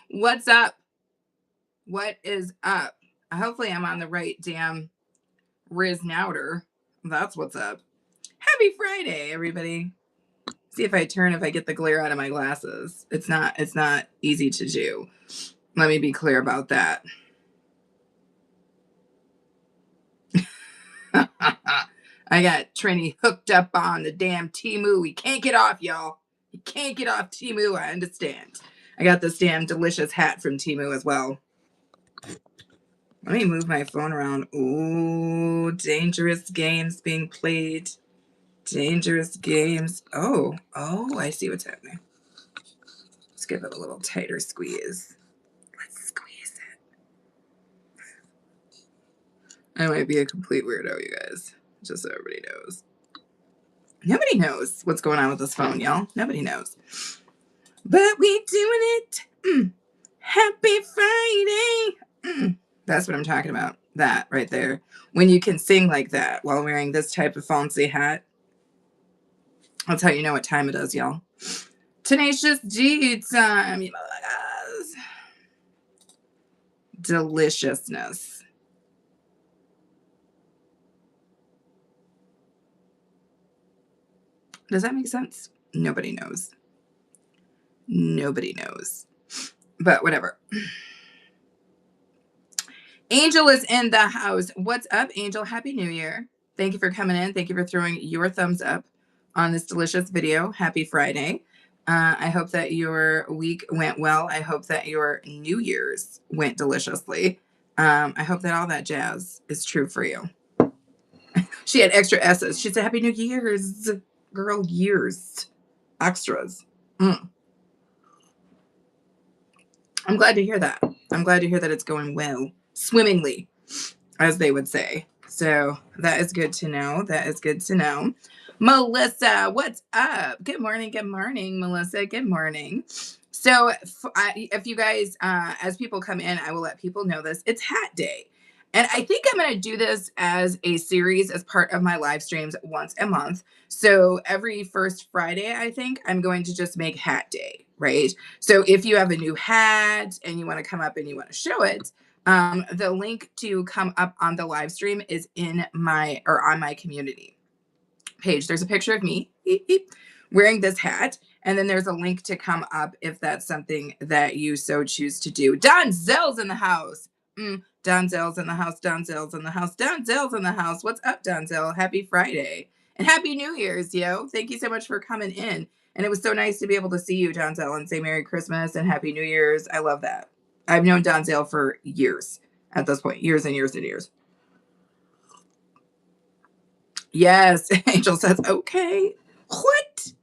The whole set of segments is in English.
What's up? What is up? Hopefully, I'm on the right damn Riz Nowder. That's what's up. Happy Friday, everybody. See if I get the glare out of my glasses. It's not easy to do. Let me be clear about that. I got Trini hooked up on the damn Temu. We can't get off, y'all. You can't get off Temu. I understand. I got this damn delicious hat from Temu as well. Let me move my phone around. Ooh, dangerous games being played. Dangerous games. Oh, I see what's happening. Let's give it a little tighter squeeze. Let's squeeze it. I might be a complete weirdo, you guys. Just so everybody knows. Nobody knows what's going on with this phone, y'all. Nobody knows. But we doing it. Happy Friday. That's what I'm talking about. That right there. When you can sing like that while wearing this type of fancy hat. That's how you know what time it is, y'all. Tenacious G time. Deliciousness. Does that make sense? Nobody knows. Nobody knows. But whatever. Angel is in the house. What's up, Angel? Happy New Year. Thank you for coming in. Thank you for throwing your thumbs up on this delicious video. Happy Friday. I hope that your week went well. I hope that your New Year's went deliciously. I hope that all that jazz is true for you. She had extra S's. She said, Happy New Year's. Girl, years. Extras. I'm glad to hear that. I'm glad to hear that it's going well. Swimmingly, as they would say. So that is good to know. That is good to know. Melissa, what's up? Good morning, Melissa. Good morning. So if you guys, as people come in, I will let people know this. It's Hat Day. And I think I'm going to do this as a series as part of my live streams once a month. So every first Friday, I think I'm going to just make Hat Day, right? So if you have a new hat and you want to come up and you want to show it, the link to come up on the live stream is on my community page. There's a picture of me wearing this hat. And then there's a link to come up if that's something that you so choose to do. Donzel's in the house. Donzel's in the house. Donzel's in the house. Donzel's in the house. What's up, Donzel? Happy Friday. And Happy New Year's, yo. Thank you so much for coming in. And it was so nice to be able to see you, Donzel, and say Merry Christmas and Happy New Year's. I love that. I've known Donzel for years at this point. Years and years and years. Yes. Angel says, okay. What?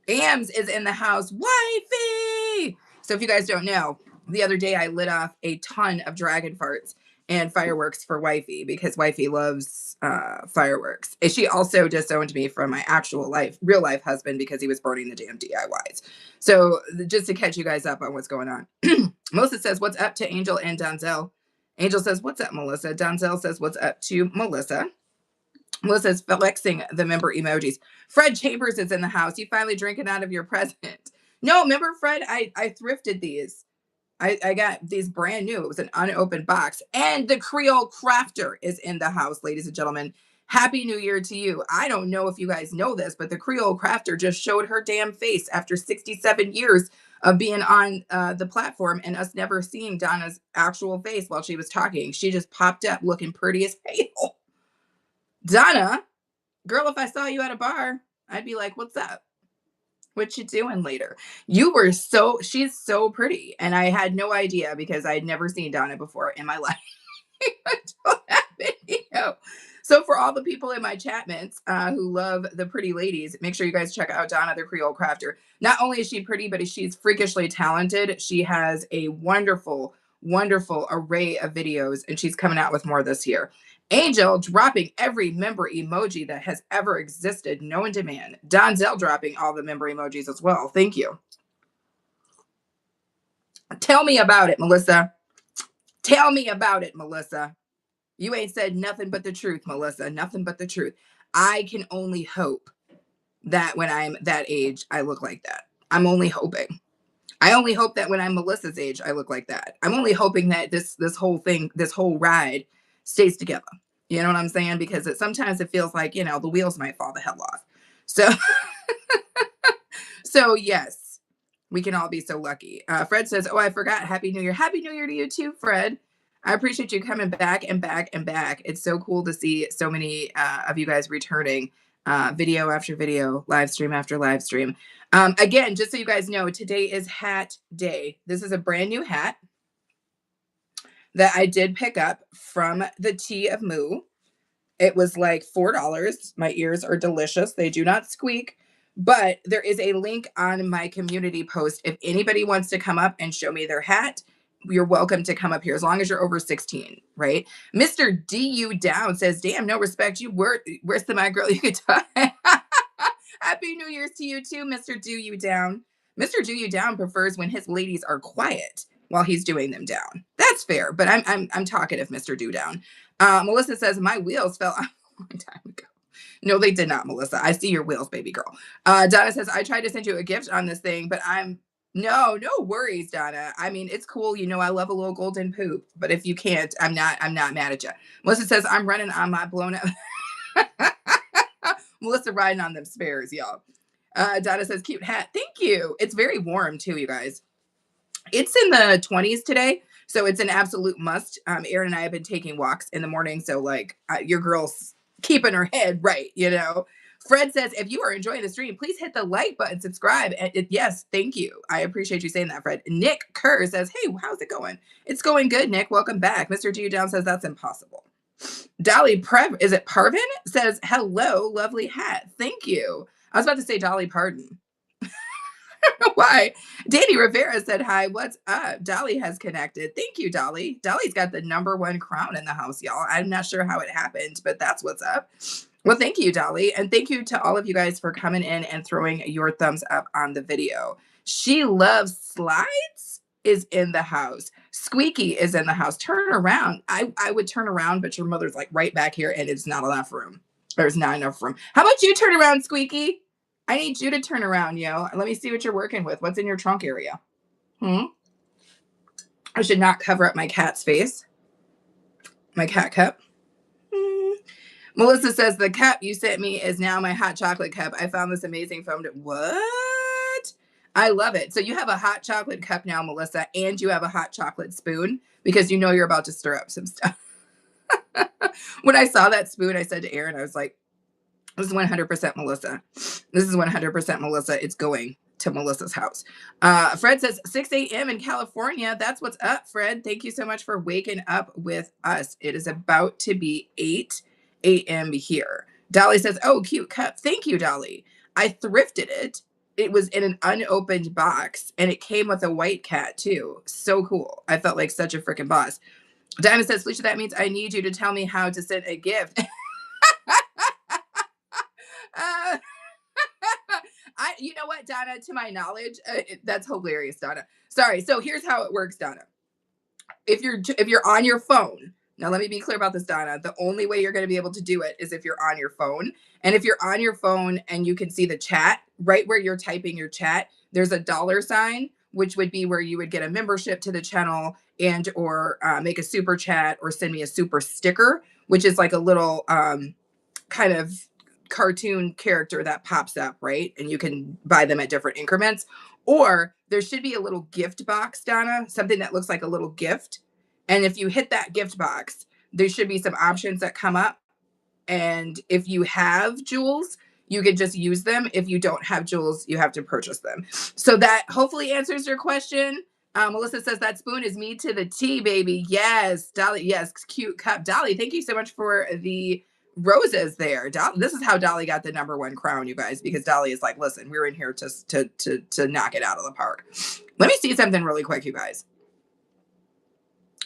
Ams is in the house. Wifey! So if you guys don't know, the other day I lit off a ton of dragon farts and fireworks for Wifey because Wifey loves fireworks. And she also disowned me from my actual real life husband because he was burning the damn DIYs. So just to catch you guys up on what's going on. Melissa says, what's up to Angel and Donzel? Angel says, what's up, Melissa? Donzel says, what's up to Melissa? Melissa's flexing the member emojis. Fred Chambers is in the house. You finally drinking out of your present. No, remember, Fred? I thrifted these. I got these brand new. It was an unopened box. And the Creole Crafter is in the house, ladies and gentlemen. Happy New Year to you. I don't know if you guys know this, but the Creole Crafter just showed her damn face after 67 years of being on the platform and us never seeing Donna's actual face while she was talking. She just popped up looking pretty as hell. Donna, girl, if I saw you at a bar, I'd be like, what's up? What you doing later? She's so pretty. And I had no idea because I'd never seen Donna before in my life until that video. So for all the people in my chatments who love the pretty ladies, make sure you guys check out Donna the Creole Crafter. Not only is she pretty, but she's freakishly talented. She has a wonderful, wonderful array of videos, and she's coming out with more this year. Angel dropping every member emoji that has ever existed, known to man. Donzel dropping all the member emojis as well. Thank you. Tell me about it, Melissa. Tell me about it, Melissa. You ain't said nothing but the truth, Melissa. Nothing but the truth. I can only hope that when I'm that age, I look like that. I'm only hoping. I only hope that when I'm Melissa's age, I look like that. I'm only hoping that this whole thing, this whole ride, stays together. You know what I'm saying? Because sometimes it feels like, you know, the wheels might fall the hell off. So so yes, we can all be so lucky. Fred says, "Oh, I forgot. Happy New Year! Happy New Year to you too, Fred. I appreciate you coming back and back and back. It's so cool to see so many of you guys returning, video after video, live stream after live stream. Again, just so you guys know, today is Hat Day. This is a brand new hat that I did pick up from the Tea of Moo. It was like $4. My ears are delicious. They do not squeak. But there is a link on my community post. If anybody wants to come up and show me their hat, you're welcome to come up here as long as you're over 16, right? Mr. DU Down says, damn, no respect. Where's the my girl? You could talk. Happy New Year's to you too, Mr. Do You Down. Mr. Do You Down prefers when his ladies are quiet while he's doing them down. That's fair, but I'm talkative, Mr. Do Down. Melissa says, my wheels fell off a long time ago. No, they did not, Melissa. I see your wheels, baby girl. Donna says, I tried to send you a gift on this thing, but no worries, Donna. I mean, it's cool. You know, I love a little golden poop, but if you can't, I'm not mad at you. Melissa says, I'm running on my blown up. Melissa riding on them spares, y'all. Donna says, cute hat. Thank you. It's very warm too, you guys. It's in the 20s today, so it's an absolute must. Aaron and I have been taking walks in the morning, so like your girl's keeping her head right, you know. Fred says, if you are enjoying the stream, please hit the like button, subscribe. And yes, thank you. I appreciate you saying that, Fred. Nick Kerr says, hey, how's it going? It's going good, Nick. Welcome back. Mr. G Down says, that's impossible. Dolly is it Parvin? Says, hello, lovely hat. Thank you. I was about to say Dolly Parton. Why? Danny Rivera said, hi, what's up? Dolly has connected. Thank you, Dolly. Dolly's got the #1 crown in the house, y'all. I'm not sure how it happened, but that's what's up. Well, thank you, Dolly. And thank you to all of you guys for coming in and throwing your thumbs up on the video. She Loves Slides is in the house. Squeaky is in the house. Turn around. I would turn around, but your mother's like right back here and it's not enough room. There's not enough room. How about you turn around, Squeaky? I need you to turn around, yo. Let me see what you're working with. What's in your trunk area? I should not cover up my cat's face. My cat cup. Melissa says, the cup you sent me is now my hot chocolate cup. I found this amazing foam. What? I love it. So you have a hot chocolate cup now, Melissa, and you have a hot chocolate spoon because you know you're about to stir up some stuff. When I saw that spoon, I said to Aaron, I was like, this is 100% Melissa. This is 100% Melissa. It's going to Melissa's house. Fred says 6 a.m. in California. That's what's up, Fred. Thank you so much for waking up with us. It is about to be 8 a.m. here. Dolly says, oh, cute cup. Thank you, Dolly. I thrifted it. It was in an unopened box and it came with a white cat too. So cool. I felt like such a freaking boss. Diana says, Felicia, that means I need you to tell me how to send a gift. You know what, Donna, to my knowledge, that's hilarious, Donna. Sorry. So here's how it works, Donna. If you're on your phone, now let me be clear about this, Donna. The only way you're going to be able to do it is if you're on your phone. And if you're on your phone and you can see the chat, right where you're typing your chat, there's a $sign, which would be where you would get a membership to the channel and or make a super chat or send me a super sticker, which is like a little kind of cartoon character that pops up, right? And you can buy them at different increments. Or there should be a little gift box, Donna, something that looks like a little gift. And if you hit that gift box, there should be some options that come up. And if you have jewels, you could just use them. If you don't have jewels, you have to purchase them. So that hopefully answers your question. Melissa says that spoon is me to the T, baby. Yes, Dolly. Yes, cute cup. Dolly, thank you so much for the roses there. This is how Dolly got the #1 crown, you guys, because Dolly is like, listen, we're in here to knock it out of the park. Let me see something really quick, you guys.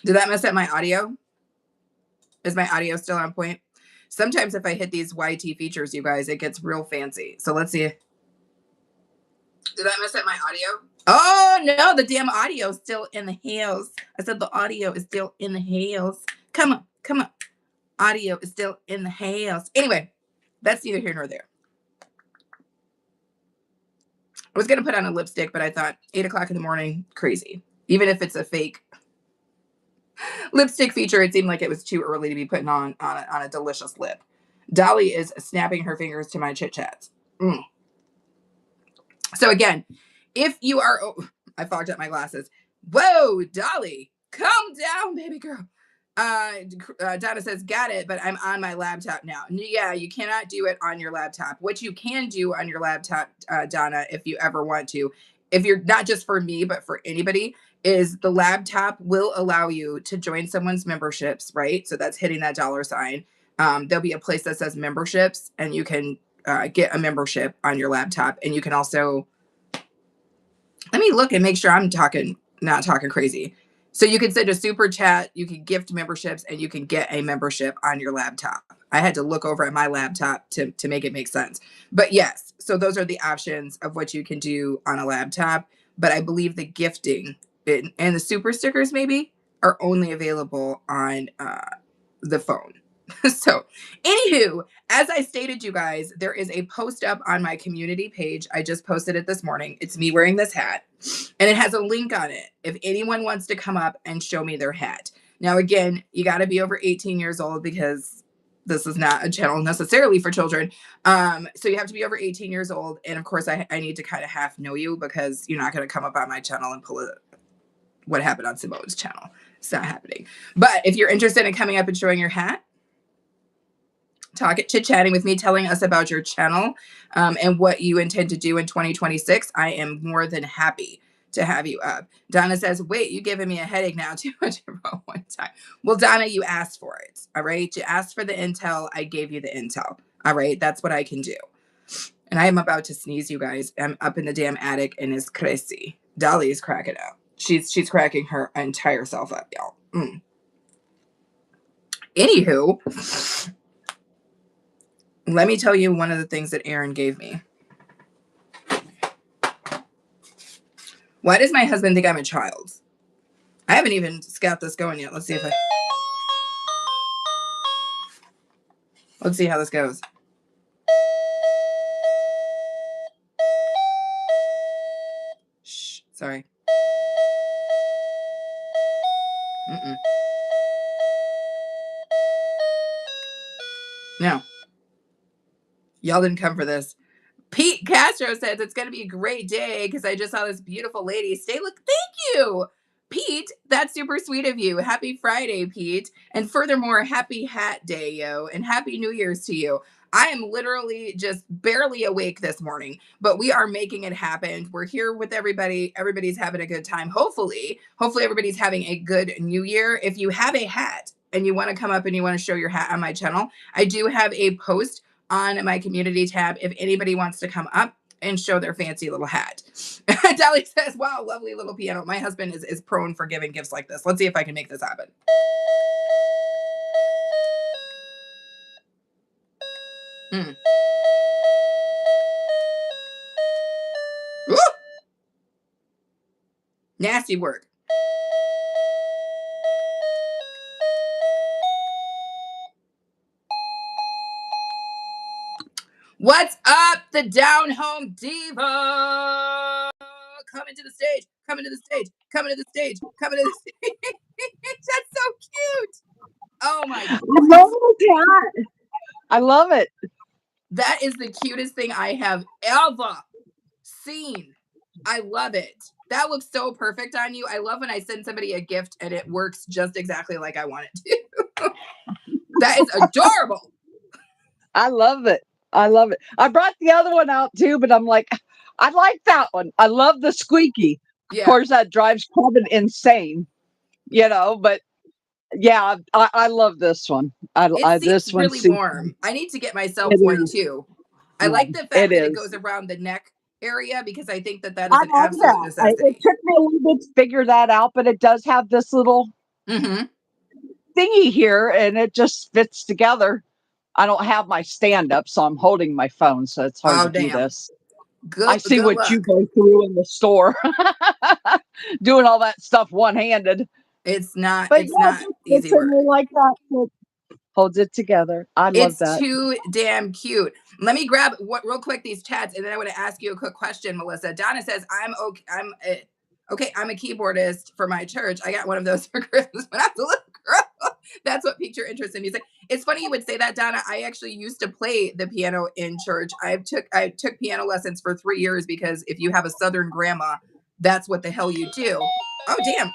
Did that mess up my audio? Is my audio still on point? Sometimes if I hit these YT features, you guys, it gets real fancy. So let's see. Did that mess up my audio? Oh, no, the damn audio is still in the house. I said the audio is still in the house. Come on, come on. Audio is still in the house. Anyway, that's neither here nor there. I was going to put on a lipstick, but I thought 8 o'clock in the morning, crazy. Even if it's a fake lipstick feature, it seemed like it was too early to be putting on a delicious lip. Dolly is snapping her fingers to my chit chats. So again, if you are, I fogged up my glasses. Whoa, Dolly, calm down, baby girl. Donna says, got it, but I'm on my laptop now. Yeah, you cannot do it on your laptop. What you can do on your laptop, Donna, if you ever want to, if you're not just for me, but for anybody, is the laptop will allow you to join someone's memberships, right? So that's hitting that dollar sign. There'll be a place that says memberships, and you can get a membership on your laptop. And you can also, let me look and make sure I'm not talking crazy. So you can send a super chat, you can gift memberships, and you can get a membership on your laptop. I had to look over at my laptop to make it make sense. But yes, so those are the options of what you can do on a laptop. But I believe the gifting and the super stickers maybe are only available on the phone. So, anywho, as I stated, you guys, there is a post up on my community page. I just posted it this morning. It's me wearing this hat, and it has a link on it if anyone wants to come up and show me their hat. Now, again, you got to be over 18 years old because this is not a channel necessarily for children. So you have to be over 18 years old. And of course, I need to kind of half know you because you're not going to come up on my channel and pull what happened on Simone's channel. It's not happening. But if you're interested in coming up and showing your hat, chit-chatting with me, telling us about your channel and what you intend to do in 2026, I am more than happy to have you up. Donna says, wait, you giving me a headache now, 200 one time. Well, Donna, you asked for it. All right. You asked for the intel. I gave you the intel. All right. That's what I can do. And I am about to sneeze, you guys. I'm up in the damn attic and it's crazy. Dolly is cracking up. She's cracking her entire self up, y'all. Anywho, let me tell you one of the things that Aaron gave me. Why does my husband think I'm a child? I haven't even got this going yet. Let's see how this goes. Shh, sorry. No. Y'all didn't come for this. Pete Castro says it's going to be a great day because I just saw this beautiful lady. Thank you, Pete. That's super sweet of you. Happy Friday, Pete. And furthermore, happy hat day, yo. And happy New Year's to you. I am literally just barely awake this morning, but we are making it happen. We're here with everybody. Everybody's having a good time. Hopefully everybody's having a good New Year. If you have a hat and you want to come up and you want to show your hat on my channel, I do have a post on my community tab if anybody wants to come up and show their fancy little hat. Dolly says, wow, lovely little piano. My husband is prone for giving gifts like this. Let's see if I can make this happen. Ooh! Nasty work. What's up, the down home diva? Coming to the stage, coming to the stage, coming to the stage, coming to the stage. That's so cute. Oh my God. I love it. I love it. That is the cutest thing I have ever seen. I love it. That looks so perfect on you. I love when I send somebody a gift and it works just exactly like I want it to. That is adorable. I love it. I love it. I brought the other one out too, but I'm like, I like that one. I love the squeaky. Yeah. Of course, that drives Kevin insane, but yeah, I love this one. This one really warm. I need to get myself one too. I like the fact that it goes around the neck area because I think that is an absolute necessity. It took me a little bit to figure that out, but it does have this little thingy here, and it just fits together. I don't have my stand up, so I'm holding my phone, so it's hard to do this. I see what you go through in the store, doing all that stuff one-handed. It's not easy work. Like that, holds it together. I love that. It's too damn cute. Let me grab what real quick these chats, and then I want to ask you a quick question, Melissa. Donna says, "I'm okay. I'm a keyboardist for my church. I got one of those for Christmas when I was a little girl." That's what piqued your interest in music. It's funny you would say that, Donna. I actually used to play the piano in church. I took piano lessons for 3 years because if you have a Southern grandma, that's what the hell you do. Oh damn,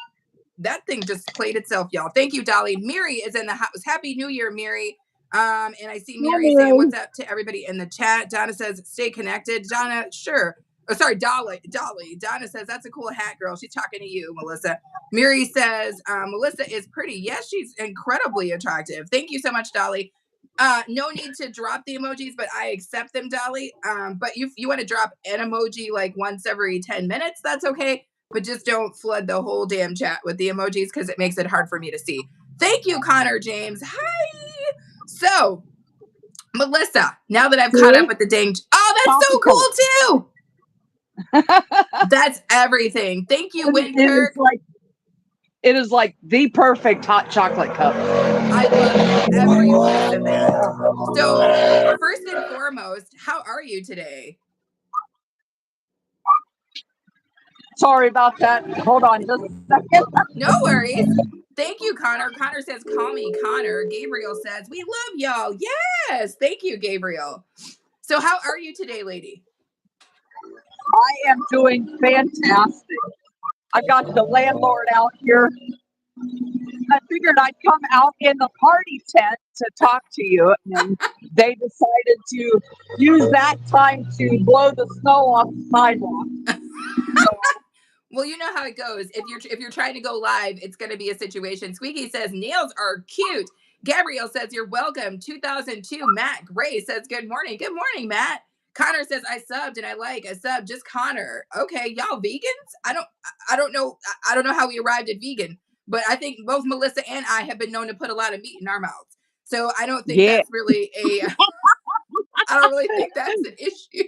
that thing just played itself, y'all. Thank you, Dolly. Miri is in the house. Happy New Year, Miri. And I see Miri saying what's up to everybody in the chat. Donna says, stay connected. Donna, sure. Oh, sorry, Dolly. Donna says, that's a cool hat, girl. She's talking to you, Melissa. Miri says, Melissa is pretty. Yes, she's incredibly attractive. Thank you so much, Dolly. No need to drop the emojis, but I accept them, Dolly. But you want to drop an emoji like once every 10 minutes, that's okay. But just don't flood the whole damn chat with the emojis because it makes it hard for me to see. Thank you, Connor James. Hi. So, Melissa, now that I've caught up with the dang... Oh, that's so cool, too. That's everything. Thank you, Winter. It is like the perfect hot chocolate cup. I love every piece of that. So, first and foremost, how are you today? Sorry about that. Hold on just a second. No worries. Thank you, Connor. Connor says, call me Connor. Gabriel says, we love y'all. Yes. Thank you, Gabriel. So how are you today, lady? I am doing fantastic. I got the landlord out here. I figured I'd come out in the party tent to talk to you, and they decided to use that time to blow the snow off the sidewalk. Well, you know how it goes. If you're trying to go live, it's going to be a situation. Squeaky says nails are cute. Gabrielle says you're welcome. 2002. Matt Gray says good morning. Good morning, Matt. Connor says I subbed and I subbed. Just Connor. Okay, y'all vegans? I don't know. I don't know how we arrived at vegan, but I think both Melissa and I have been known to put a lot of meat in our mouths. So I don't think that's really I don't really think that's an issue.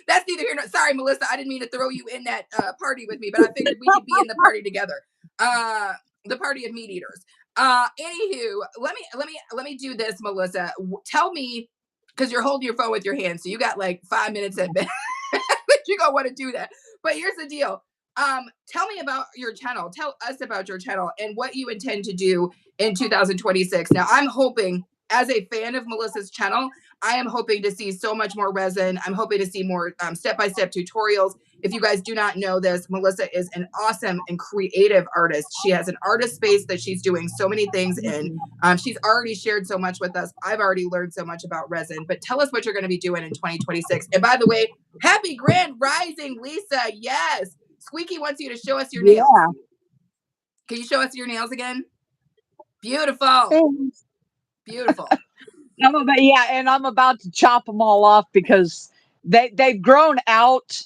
That's neither here nor sorry, Melissa. I didn't mean to throw you in that party with me, but I figured we could be in the party together. The party of meat eaters. Anywho, let me do this, Melissa. Tell me, because you're holding your phone with your hand, so you got like 5 minutes at bed. You're gonna want to do that. But here's the deal. Tell me about your channel. Tell us about your channel and what you intend to do in 2026. Now, I'm hoping, as a fan of Melissa's channel, I am hoping to see so much more resin. I'm hoping to see more step-by-step tutorials. If you guys do not know this, Melissa is an awesome and creative artist. She has an artist space that she's doing so many things in. She's already shared so much with us. I've already learned so much about resin. But tell us what you're going to be doing in 2026. And by the way, happy Grand Rising, Lisa. Yes. Squeaky wants you to show us your nails. Yeah. Can you show us your nails again? Beautiful. Thanks. Beautiful. Yeah, and I'm about to chop them all off because they've grown out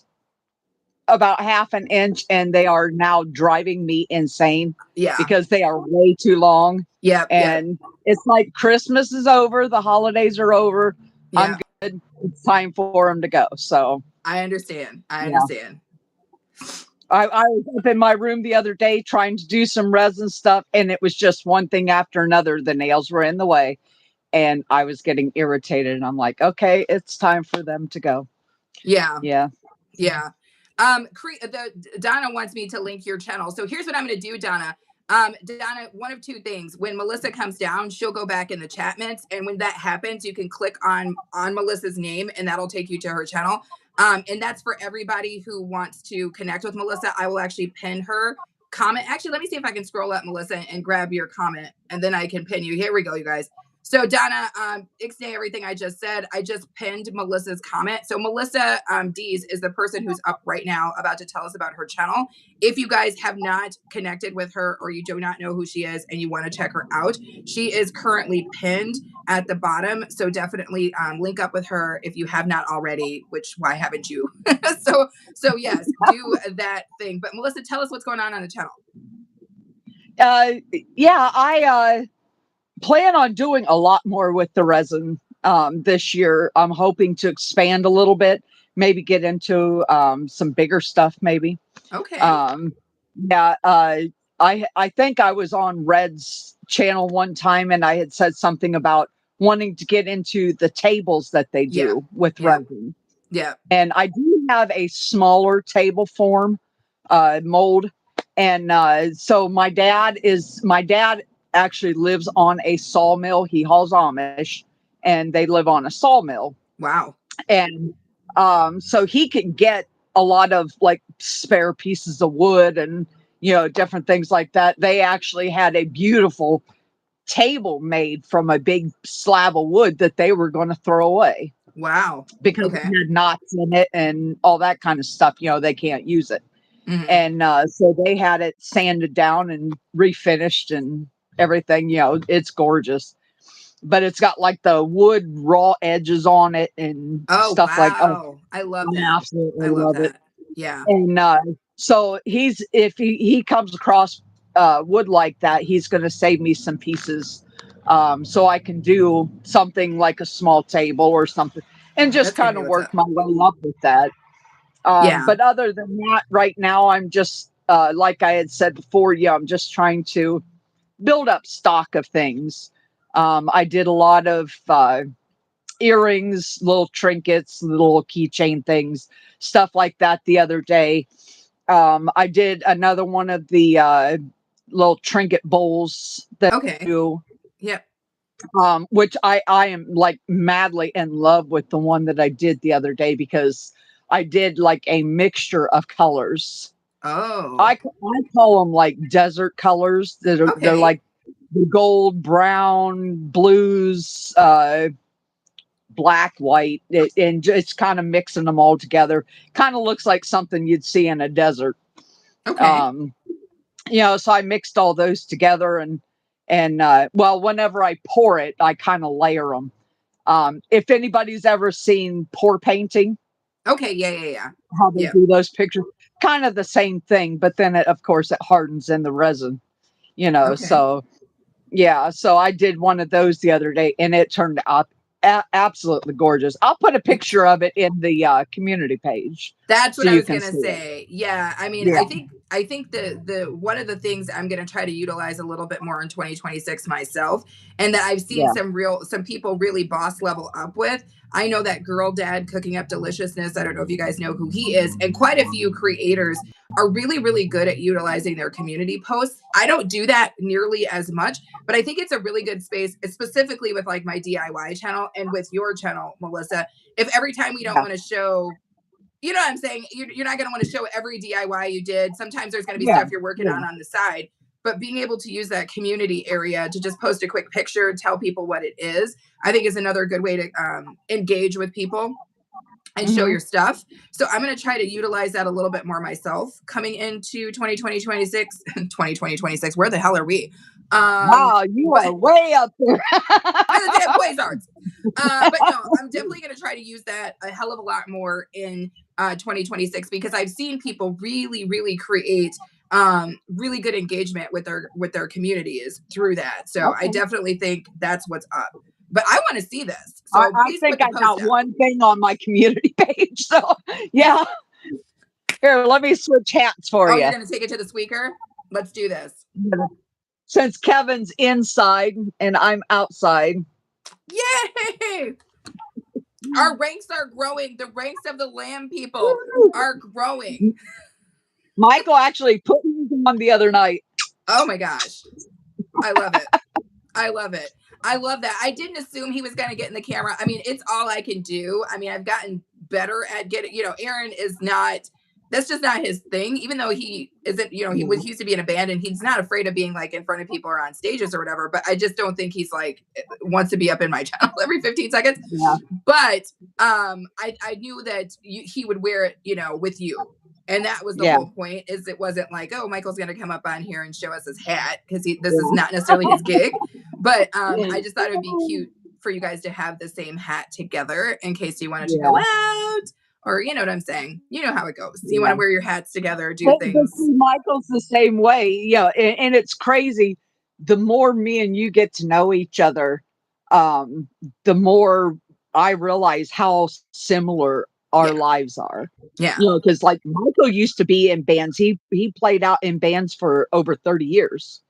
about half an inch and they are now driving me insane. Yeah. Because they are way too long. Yeah. And it's like Christmas is over, the holidays are over. Yeah. I'm good. It's time for them to go. So I understand. I understand. I was up in my room the other day trying to do some resin stuff, and it was just one thing after another. The nails were in the way, and I was getting irritated. And I'm like, okay, it's time for them to go. Yeah. Yeah. Yeah. Donna wants me to link your channel. So here's what I'm going to do, Donna. Donna, one of two things. When Melissa comes down, she'll go back in the chat mints. And when that happens, you can click on Melissa's name, and that'll take you to her channel. And that's for everybody who wants to connect with Melissa. I will actually pin her comment. Actually, let me see if I can scroll up, Melissa, and grab your comment, and then I can pin you. Here we go, you guys. So Donna, ixnay everything I just said. I just pinned Melissa's comment. So Melissa Dees is the person who's up right now about to tell us about her channel. If you guys have not connected with her or you do not know who she is and you want to check her out, she is currently pinned at the bottom. So definitely link up with her if you have not already, which why haven't you? so yes, do that thing. But Melissa, tell us what's going on the channel. Yeah, I plan on doing a lot more with the resin this year. I'm hoping to expand a little bit, maybe get into some bigger stuff maybe. Okay. Yeah, I think I was on Red's channel one time and I had said something about wanting to get into the tables that they Yeah. do with Yeah. resin. Yeah. And I do have a smaller table form mold. And so my dad actually lives on a sawmill. He hauls Amish and they live on a sawmill. Wow. And so he can get a lot of like spare pieces of wood and, you know, different things like that. They actually had a beautiful table made from a big slab of wood that they were going to throw away. Wow. Because Okay. it had knots in it and all that kind of stuff. You know, they can't use it. Mm-hmm. And so they had it sanded down and refinished and everything. You know, it's gorgeous. But it's got like the wood raw edges on it and Oh, stuff like wow. I love I that. absolutely I love love it. that. Yeah. And so if he comes across wood like that, he's going to save me some pieces so I can do something like a small table or something and just That's gonna kind be of what's work up. my way up with that. Yeah. But other than that, right now, I'm just, like I had said before, yeah, I'm just trying to build up stock of things. I did a lot of earrings, little trinkets, little keychain things, stuff like that the other day. I did another one of the little trinket bowls that I Okay. do, Yep. which I am like madly in love with the one that I did the other day because I did like a mixture of colors. Oh. I call them like desert colors. They're Okay. like gold, brown, blues, black, white, and just kind of mixing them all together. Kind of looks like something you'd see in a desert. Okay. You know, so I mixed all those together and well, whenever I pour it, I kind of layer them. If anybody's ever seen pour painting, Okay. Yeah. Yeah. Yeah. how they Yep. do those pictures, kind of the same thing, but then of course it hardens in the resin, you know. Okay. So yeah, so I did one of those the other day and it turned out absolutely gorgeous. I'll put a picture of it in the community page. That's So what I you was can gonna see it. say. Yeah, I mean, Yeah. I think the one of the things I'm gonna try to utilize a little bit more in 2026 myself, and that I've seen Yeah. some people really boss level up with. I know that Girl Dad Cooking Up Deliciousness. I don't know if you guys know who he is, and quite a few creators are really, really good at utilizing their community posts. I don't do that nearly as much, but I think it's a really good space, specifically with like my DIY channel and with your channel, Melissa. If every time we don't Yeah. want to show, you know what I'm saying? You're not going to want to show every DIY you did. Sometimes there's going to be Yeah. stuff you're working on the side, but being able to use that community area to just post a quick picture, tell people what it is, I think is another good way to engage with people and show your stuff. So I'm going to try to utilize that a little bit more myself coming into 2020, 26, 2020, 26. Where the hell are we? Wow, you are way up there. And the damn Quasars. But no, I'm definitely going to try to use that a hell of a lot more in 2026 because I've seen people really, really create really good engagement with their communities through that. So I Okay. definitely think that's what's up. But I want to see this. So I please think put the I post got up. one thing on my community page. So yeah. Here, let me switch hats for Oh, you. you're going to take it to the squeaker? Let's do this. Since Kevin's inside and I'm outside. Yay! Our ranks are growing. The ranks of the lamb people are growing. Michael actually put me on the other night. Oh my gosh. I love it. I love it. I love that. I didn't assume he was going to get in the camera. I mean, it's all I can do. I mean, I've gotten better at getting, you know, Aaron is not, that's just not his thing, even though he isn't, you know, he used to be in a band and he's not afraid of being like in front of people or on stages or whatever. But I just don't think he's like, wants to be up in my channel every 15 seconds. Yeah. But I knew that he would wear it, you know, with you. And that was the whole point, is it wasn't like, oh, Michael's going to come up on here and show us his hat because this is not necessarily his gig. But I just thought it would be cute for you guys to have the same hat together in case you wanted to go out, or you know what I'm saying. You know how it goes. You want to wear your hats together, do things. Michael's the same way. Yeah. And it's crazy. The more me and you get to know each other, the more I realize how similar our lives are. Yeah. You know, because like Michael used to be in bands. He played out in bands for over 30 years.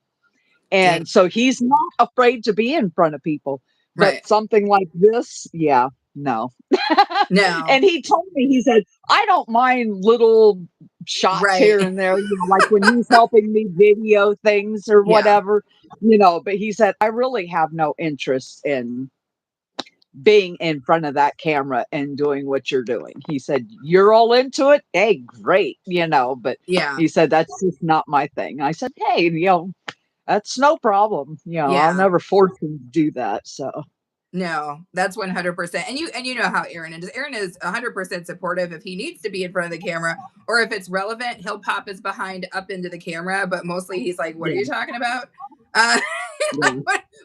And so he's not afraid to be in front of people. But Right. something like this, yeah, no. No. And he told me, he said, I don't mind little shots Right. here and there, like when he's helping me video things or Yeah. whatever, but he said, I really have no interest in being in front of that camera and doing what you're doing. He said, you're all into it. Hey, great, but Yeah. he said, that's just not my thing. I said, hey, that's no problem. I'll Yeah. never force him to do that. So No, that's 100%. And you know how Aaron is. Aaron is 100% supportive if he needs to be in front of the camera, or if it's relevant, he'll pop his behind up into the camera, but mostly he's like, "What are yeah, you talking about? Uh yeah,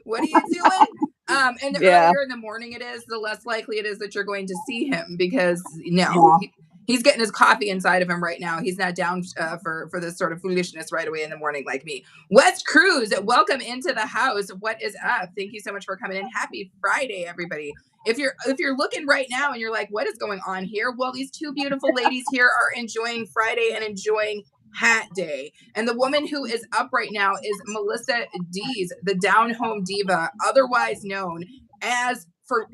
what are you doing?" And the yeah, earlier in the morning it is, the less likely it is that you're going to see him because no, yeah. he's getting his coffee inside of him right now. He's not down for this sort of foolishness right away in the morning like me. Wes Cruz, welcome into the house. What is up? Thank you so much for coming in. Happy Friday, everybody. If you're looking right now and you're like, what is going on here? Well, these two beautiful ladies here are enjoying Friday and enjoying Hat Day. And the woman who is up right now is Melissa Dees, the down home diva, otherwise known as for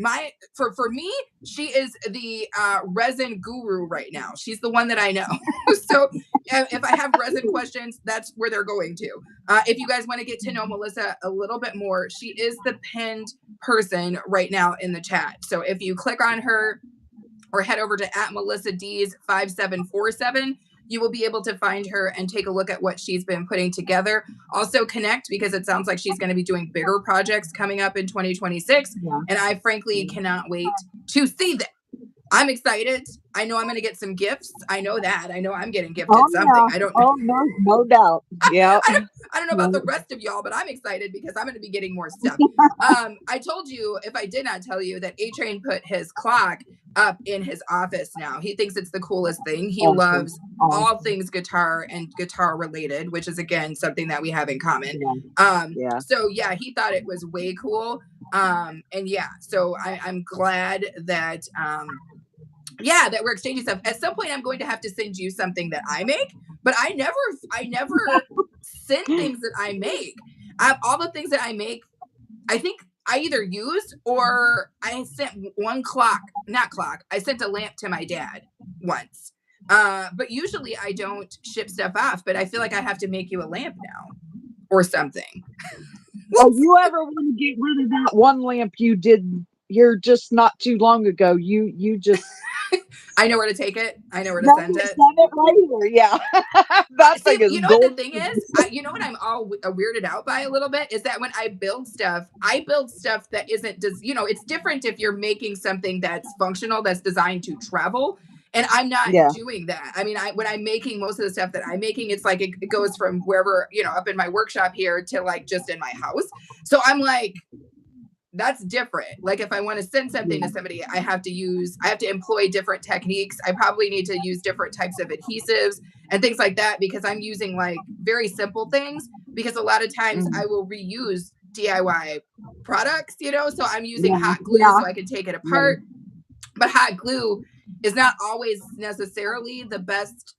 me, she is the resin guru right now. She's the one that I know. So if I have resin questions, that's where they're going to. If you guys want to get to know Melissa a little bit more, she is the pinned person right now in the chat. So if you click on her or head over to @MelissaDees5747, you will be able to find her and take a look at what she's been putting together. Also connect, because it sounds like she's going to be doing bigger projects coming up in 2026. Yeah. And I frankly cannot wait to see them. I'm excited. I know I'm going to get some gifts. I know that. I know I'm getting gifted Oh something. yeah. I don't Oh no doubt. Yeah. I don't know about Yeah. the rest of y'all, but I'm excited because I'm going to be getting more stuff. I told you, if I did not tell you, that A Train put his clock up in his office now. He thinks it's the coolest thing. He Awesome. loves Awesome. all things guitar and guitar related, which is again something that we have in common. Yeah. So yeah, he thought it was way cool. And yeah, so I'm glad that that we're exchanging stuff. At some point I'm going to have to send you something that I make, but I never send things that I make. All the things that I make, I think I either used or I sent I sent a lamp to my dad once. But usually I don't ship stuff off, but I feel like I have to make you a lamp now or something. Well, you ever want to get rid of that one lamp you did here just not too long ago? You just I know where to take it. I know where to send it. Send it right here. Yeah. That See, thing is you know what the thing is? You know what I'm all weirded out by a little bit is that when I build stuff that isn't it's different if you're making something that's functional, that's designed to travel. And I'm not doing that. I mean, when I'm making most of the stuff that I'm making, it's like it goes from wherever, up in my workshop here to like just in my house. So I'm like, that's different. Like if I want to send something to somebody, I have to employ different techniques. I probably need to use different types of adhesives and things like that, because I'm using like very simple things, because a lot of times I will reuse DIY products, so I'm using hot glue so I can take it apart. But hot glue is not always necessarily the best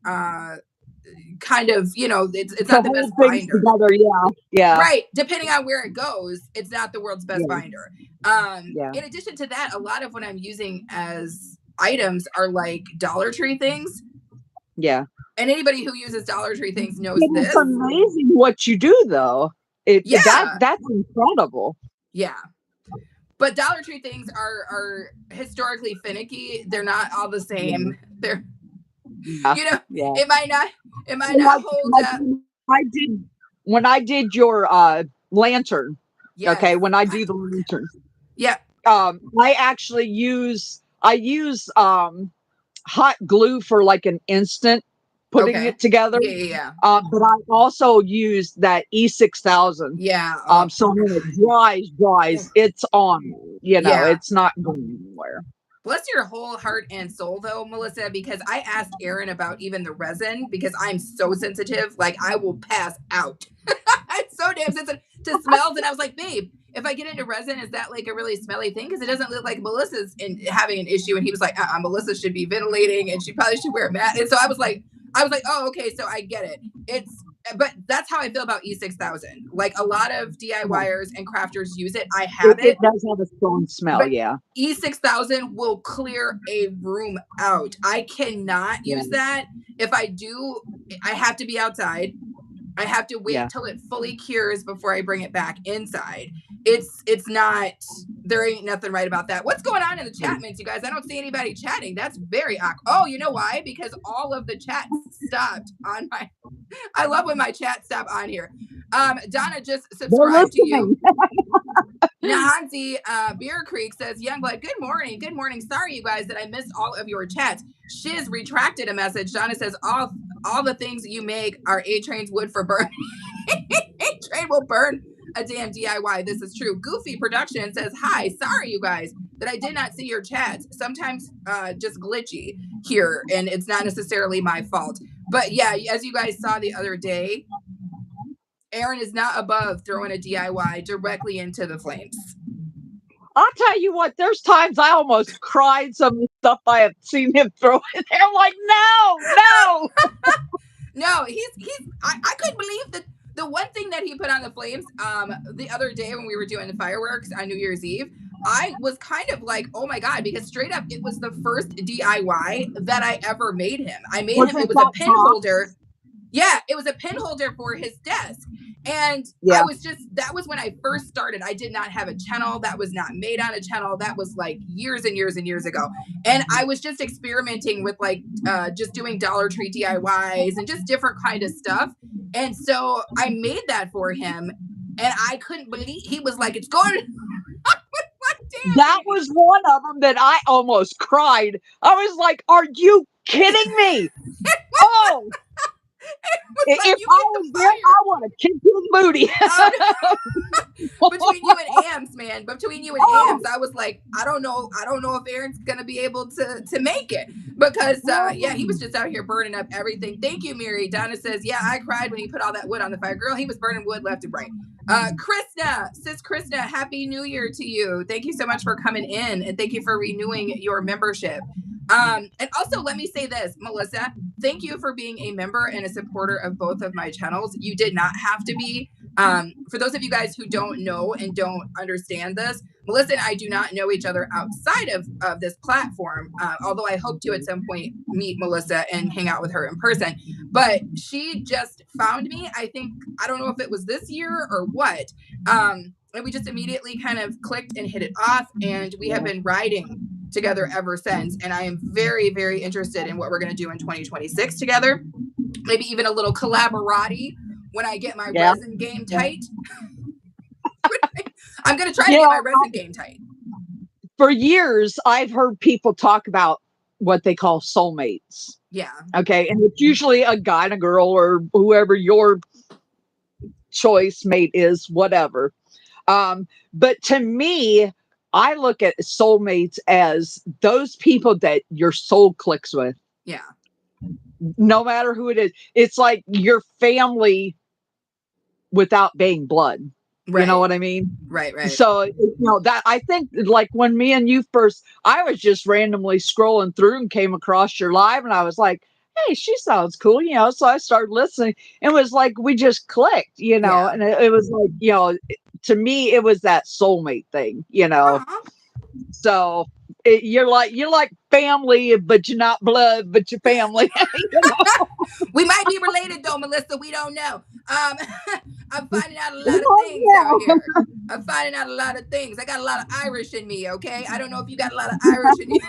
kind of, it's not the best binder. Together, yeah. Right. Depending on where it goes, it's not the world's best binder. In addition to that, a lot of what I'm using as items are like Dollar Tree things. Yeah. And anybody who uses Dollar Tree things knows this. It's amazing what you do, though. That's incredible. Yeah. But Dollar Tree things are historically finicky. They're not all the same. They're it might not hold up. When I did your lantern. Yes. Okay, when I do the lantern. Yeah. I actually use hot glue for like an instant putting it together. Yeah. But I also use that E6000. Yeah. So when it dries, it's on. It's not going anywhere. Bless your whole heart and soul, though, Melissa, because I asked Aaron about even the resin, because I'm so sensitive. Like, I will pass out. I'm so damn sensitive to smells. And I was like, babe, if I get into resin, is that like a really smelly thing? Because it doesn't look like Melissa's having an issue. And he was like, Melissa should be ventilating and she probably should wear a mask. And so I was like, oh, okay, so I get it. but that's how I feel about E6000. Like a lot of DIYers and crafters use it. I have it. It does have a strong smell, yeah. E6000 will clear a room out. I cannot use that. If I do, I have to be outside. I have to wait till it fully cures before I bring it back inside. It's not, there ain't nothing right about that. What's going on in the chat, Minx, you guys? I don't see anybody chatting. That's very awkward. Oh, you know why? Because all of the chat stopped on my, I love when my chat stop on here. Donna just subscribed to you. Nahanzi Beer Creek says, Youngblood, good morning. Good morning. Sorry, you guys, that I missed all of your chats. Shiz retracted a message. Donna says, all the things that you make are A-Train's wood for burn. A-Train will burn a damn DIY. This is true. Goofy Production says, hi, sorry, you guys, that I did not see your chats. Sometimes just glitchy here, and it's not necessarily my fault. But yeah, as you guys saw the other day, Aaron is not above throwing a DIY directly into the flames. I'll tell you what, there's times I almost cried some of the stuff I have seen him throw in there. I'm like, no. No, I couldn't believe that the one thing that he put on the flames the other day when we were doing the fireworks on New Year's Eve, I was kind of like, oh my God, because straight up, it was the first DIY that I ever made him. I made him, it was a pin holder. Yeah, it was a pin holder for his desk. And I was just, that was when I first started. I did not have a channel. That was not made on a channel. That was like years and years and years ago. And I was just experimenting with like just doing Dollar Tree DIYs and just different kind of stuff. And so I made that for him. And I couldn't believe, he was like, it's going. That was one of them that I almost cried. I was like, are you kidding me? Oh. If I was there, I want to kick his booty. Between you and Ams, man. Between you and Ams, I was like, I don't know if Aaron's gonna be able to make it because yeah, he was just out here burning up everything. Thank you, Miri. Donna says, yeah, I cried when he put all that wood on the fire. Girl, he was burning wood left and right. Krishna, sis Krishna, happy New Year to you. Thank you so much for coming in and thank you for renewing your membership. And also let me say this, Melissa, thank you for being a member and a supporter of both of my channels. You did not have to be. For those of you guys who don't know and don't understand this, Melissa and I do not know each other outside of this platform, although I hope to at some point meet Melissa and hang out with her in person. But she just found me. I think, I don't know if it was this year or what. And we just immediately kind of clicked and hit it off. And we have been riding together ever since. And I am very, very interested in what we're going to do in 2026 together. Maybe even a little collaborati when I get my resin game tight. I'm going to try to get my resin game tight. For years, I've heard people talk about what they call soulmates. Yeah. Okay. And it's usually a guy and a girl or whoever your choice mate is, whatever. But to me, I look at soulmates as those people that your soul clicks with. Yeah. No matter who it is. It's like your family without being blood. Right. You know what I mean? Right, right. So, you know, that I think like when me and you first, I was just randomly scrolling through and came across your live and I was like, hey, she sounds cool, you know, so I started listening. It was like, we just clicked, you know, and it was like, you know, to me, it was that soulmate thing, you know. So you're like family, but you're not blood, but you're family. You know? We might be related though, Melissa. We don't know. I'm finding out a lot of things out here. I'm finding out a lot of things. I got a lot of Irish in me, okay? I don't know if you got a lot of Irish in you.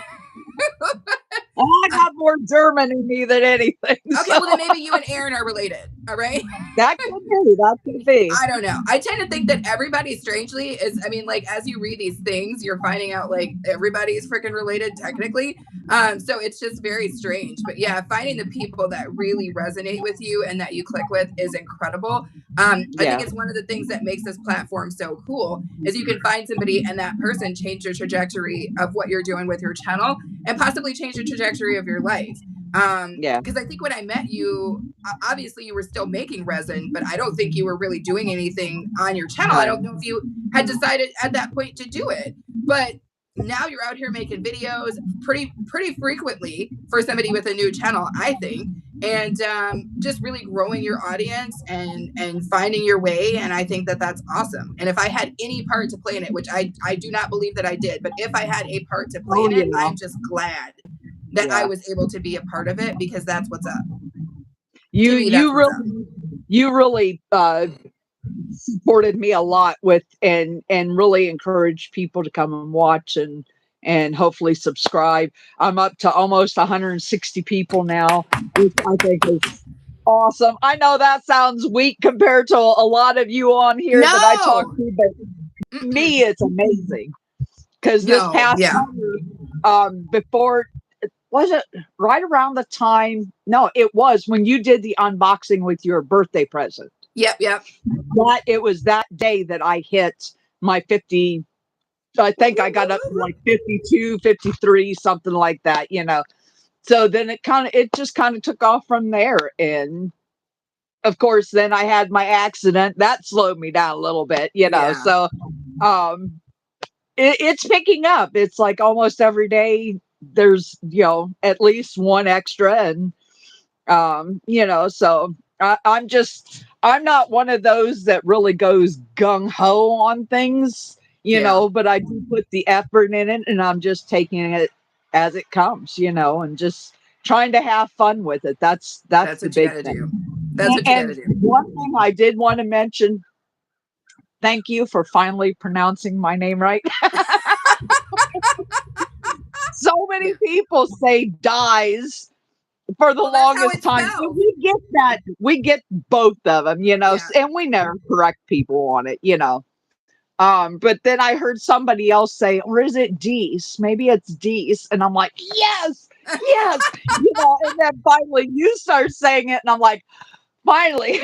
I got more German in me than anything. Okay, well then maybe you and Aaron are related. All right. That could be. I don't know. I tend to think that everybody strangely is, I mean, like as you read these things, you're finding out like everybody's freaking related technically. So it's just very strange. But yeah, finding the people that really resonate with you and that you click with is incredible. I think it's one of the things that makes this platform so cool is you can find somebody and that person change the trajectory of what you're doing with your channel and possibly change the trajectory of your life. Because I think when I met you, obviously you were still making resin, but I don't think you were really doing anything on your channel. I don't know if you had decided at that point to do it, but now you're out here making videos pretty frequently for somebody with a new channel, I think. and just really growing your audience and finding your way. And I think that that's awesome. And if I had any part to play in it, which I do not believe that I did, but if I had a part to play in it, I'm just glad that I was able to be a part of it, because that's what's up. You really supported me a lot with and really encouraged people to come and watch and hopefully subscribe. I'm up to almost 160 people now, which I think is awesome. I know that sounds weak compared to a lot of you on here that I talk to, but me, it's amazing. Because this past summer, before, was it right around the time? No, it was when you did the unboxing with your birthday present. Yep. It was that day that I hit my 50. I think I got up to like 52, 53, something like that, So then it just kind of took off from there. And of course, then I had my accident that slowed me down a little bit, So it's picking up. It's like almost every day there's, at least one extra. And, so I'm not one of those that really goes gung ho on things. But I do put the effort in it, and I'm just taking it as it comes, and just trying to have fun with it. That's the big thing. That's what you gotta do. One thing I did want to mention, thank you for finally pronouncing my name right. So many people say dies for the longest time. So we get both of them, and we never correct people on it, But then I heard somebody else say, or is it Dees? Maybe it's Dees. And I'm like, yes. And then finally you start saying it, and I'm like, finally.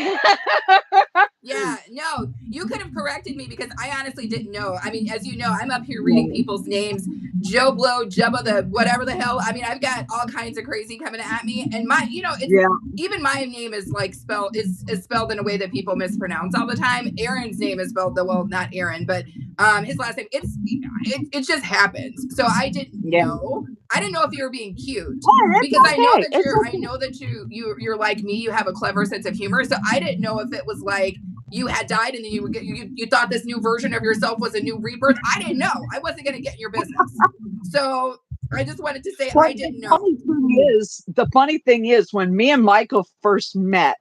Yeah, no, you could have corrected me, because I honestly didn't know. I mean, as you know, I'm up here reading people's names, Joe Blow, Jubba, the whatever the hell. I mean, I've got all kinds of crazy coming at me, and even my name is like spelled in a way that people mispronounce all the time. Aaron's name is spelled not Aaron, but his last name. It just happens. So I didn't know. I didn't know if you were being cute, because I know that you're like me. You have a clever sense of humor. So I didn't know if it was like you had died and then you thought this new version of yourself was a new rebirth. I didn't know. I wasn't going to get in your business. So I just wanted to say I didn't know. The funny thing is, when me and Michael first met,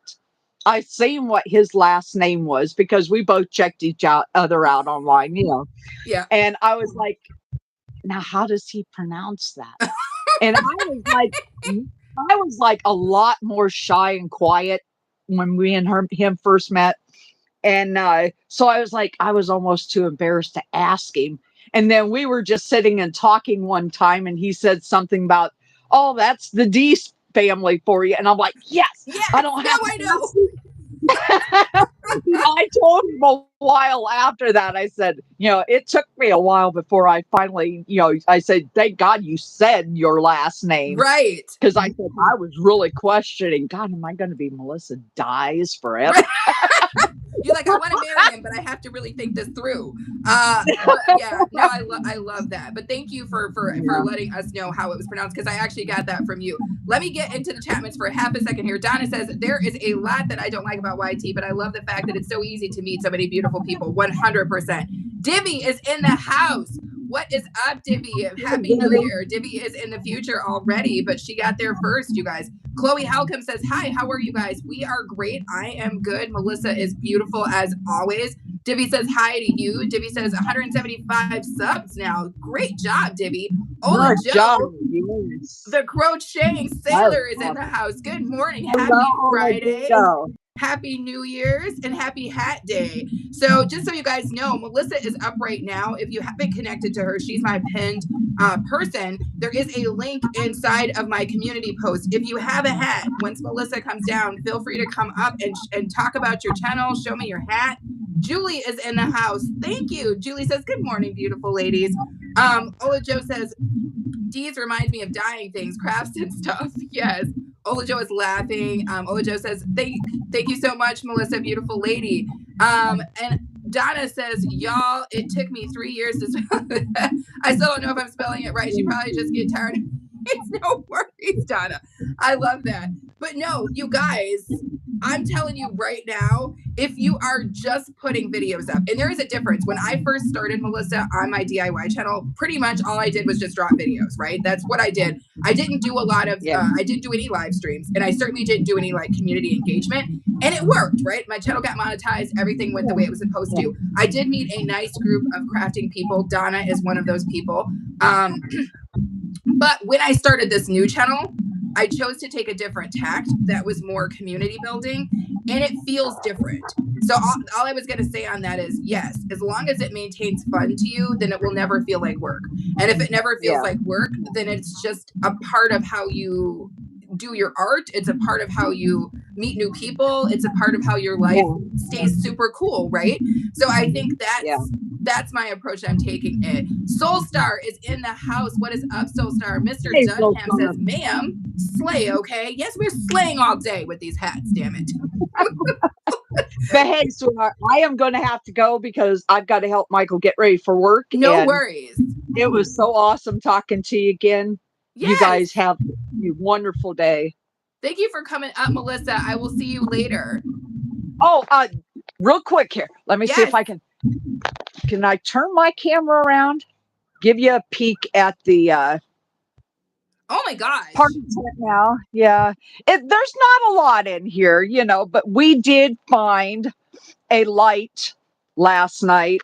I seen what his last name was, because we both checked each other out online, Yeah. And I was like, now how does he pronounce that? And I was like a lot more shy and quiet when we and him first met. And so I was like, I was almost too embarrassed to ask him. And then we were just sitting and talking one time, and he said something about, oh, that's the Dees family for you. And I'm like, yes, I don't have I know. I told him a while after that. I said, it took me a while before I finally, I said, thank God you said your last name. Right. Because I said, I was really questioning, God, am I going to be Melissa Dies forever? Right. You're like, I want to marry him, but I have to really think this through. I love that. But thank you for letting us know how it was pronounced, because I actually got that from you. Let me get into the chatments for half a second here. Donna says, there is a lot that I don't like about YT, but I love the fact that it's so easy to meet so many beautiful people. 100%. Divvy is in the house. What is up, Divvy? Happy New Year. Divvy is in the future already, but she got there first, you guys. Chloe Halcomb says, hi, how are you guys? We are great. I am good. Melissa is beautiful as always. Divvy says hi to you. Divvy says 175 subs now. Great job, Divvy. Ola Joe, the crocheting sailor, is in the house. Good morning. Happy Friday. Happy New Year's and happy Hat Day. So just so you guys know, Melissa is up right now. If you haven't connected to her, she's my pinned person. There is a link inside of my community post. If you have a hat, once Melissa comes down, feel free to come up and talk about your channel. Show me your hat. Julie is in the house. Thank you. Julie says, good morning, beautiful ladies. Ola Joe says, Dees reminds me of dying things, crafts and stuff. Yes. Ola Joe is laughing. Ola Joe says, thank you so much, Melissa, beautiful lady. And Donna says, y'all, it took me 3 years to spell it. I still don't know if I'm spelling it right. She probably just get tired. It's no worries, Donna. I love that. But no, you guys, I'm telling you right now, if you are just putting videos up, and there is a difference. When I first started, Melissa, on my DIY channel, pretty much all I did was just drop videos, right? That's what I did. I didn't do a lot of, Yeah. I didn't do any live streams, and I certainly didn't do any like community engagement. And it worked, right? My channel got monetized. Everything went the way it was supposed to. I did meet a nice group of crafting people. Donna is one of those people. But when I started this new channel, I chose to take a different tact that was more community building, and it feels different. So all I was going to say on that is, yes, as long as it maintains fun to you, then it will never feel like work. And if it never feels like work, then it's just a part of how you do your art. It's a part of how you meet new people. It's a part of how your life stays super cool, right? So I think that's my approach. I'm taking it. Soulstar is in the house. What is up, Soulstar? Mr. Hey, Dunham says, ma'am, slay, okay? Yes, we're slaying all day with these hats, damn it. But hey, sweetheart, I am going to have to go because I've got to help Michael get ready for work. No worries. It was so awesome talking to you again. Yes. You guys have a wonderful day. Thank you for coming up, Melissa. I will see you later. Oh, real quick here. Let me see if I can I turn my camera around? Give you a peek at the oh my gosh. Party tent now. Yeah. There's not a lot in here, you know, but we did find a light last night,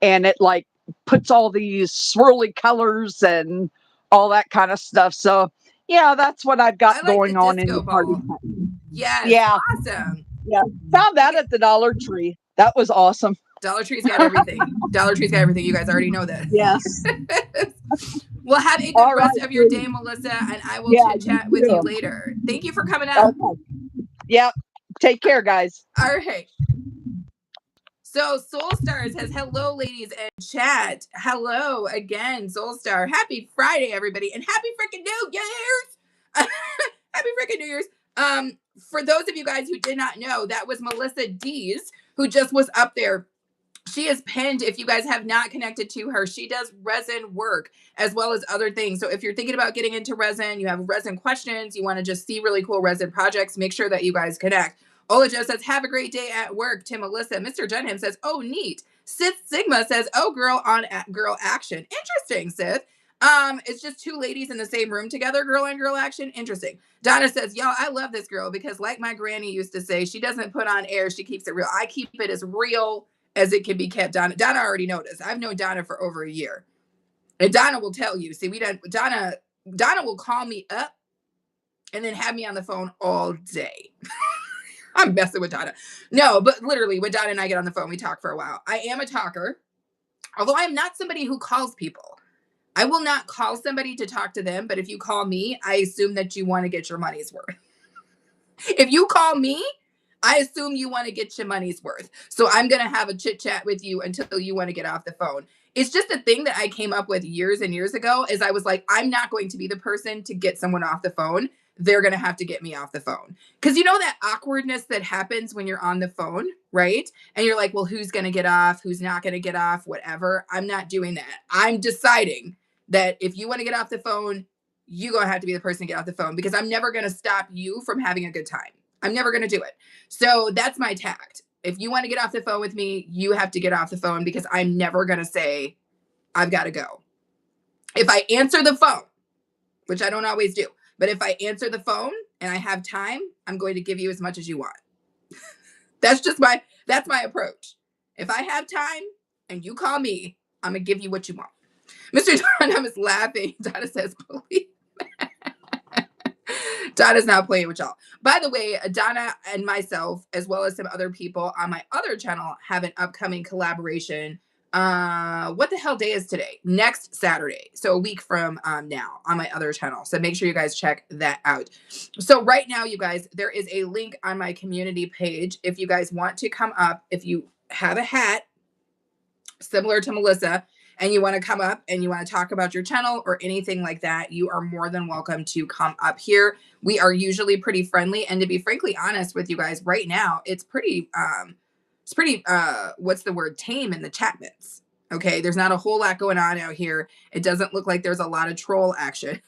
and it like puts all these swirly colors and all that kind of stuff. So yeah, that's what I've got going on in the party tent. Yes. Yeah. Awesome. Yeah. Found that at the Dollar Tree. That was awesome. Dollar Tree's got everything. Dollar Tree's got everything. You guys already know that. Yes. Well, have a good rest of your day, Melissa, and I will chit chat with you later. Thank you for coming out. Okay. Yep. Take care, guys. All right. So Soulstar says, hello, ladies in chat. Hello again, Soulstar. Happy Friday, everybody, and happy freaking New Year's. Happy freaking New Year's. For those of you guys who did not know, that was Melissa Dees, who just was up there. She is pinned. If you guys have not connected to her, she does resin work as well as other things. So if you're thinking about getting into resin, you have resin questions, you want to just see really cool resin projects, make sure that you guys connect. Ola Joe says, have a great day at work. Tim Melissa. Mr. Dunham says, oh, neat. Sith Sigma says, oh, girl on girl action. Interesting, Sith. It's just two ladies in the same room together, girl on girl action. Interesting. Donna says, y'all, I love this girl because like my granny used to say, she doesn't put on air. She keeps it real. I keep it as real as it can be kept. Donna already noticed. I've known Donna for over a year. And Donna will tell you, see, Donna will call me up and then have me on the phone all day. I'm messing with Donna. No, but literally when Donna and I get on the phone, we talk for a while. I am a talker, although I am not somebody who calls people. I will not call somebody to talk to them, but if you call me, I assume that you want to get your money's worth. If you call me, I assume you want to get your money's worth. So I'm going to have a chit chat with you until you want to get off the phone. It's just a thing that I came up with years and years ago is I was like, I'm not going to be the person to get someone off the phone. They're going to have to get me off the phone. Because you know that awkwardness that happens when you're on the phone, right? And you're like, well, who's going to get off? Who's not going to get off? Whatever. I'm not doing that. I'm deciding that if you want to get off the phone, you're going to have to be the person to get off the phone because I'm never going to stop you from having a good time. I'm never going to do it. So that's my tact. If you want to get off the phone with me, you have to get off the phone because I'm never going to say, I've got to go. If I answer the phone, which I don't always do, but if I answer the phone and I have time, I'm going to give you as much as you want. That's my approach. If I have time and you call me, I'm going to give you what you want. Mr. Dunham is laughing. Donna says, believe Donna's not playing with y'all. By the way, Donna and myself, as well as some other people on my other channel, have an upcoming collaboration. What the hell day is today? Next Saturday. So a week from now on my other channel. So make sure you guys check that out. So right now, you guys, there is a link on my community page. If you guys want to come up, if you have a hat similar to Melissa, and you want to come up and you want to talk about your channel or anything like that, you are more than welcome to come up here. We are usually pretty friendly. And to be frankly honest with you guys right now, it's pretty, what's the word? Tame in the chatments. Okay. There's not a whole lot going on out here. It doesn't look like there's a lot of troll action.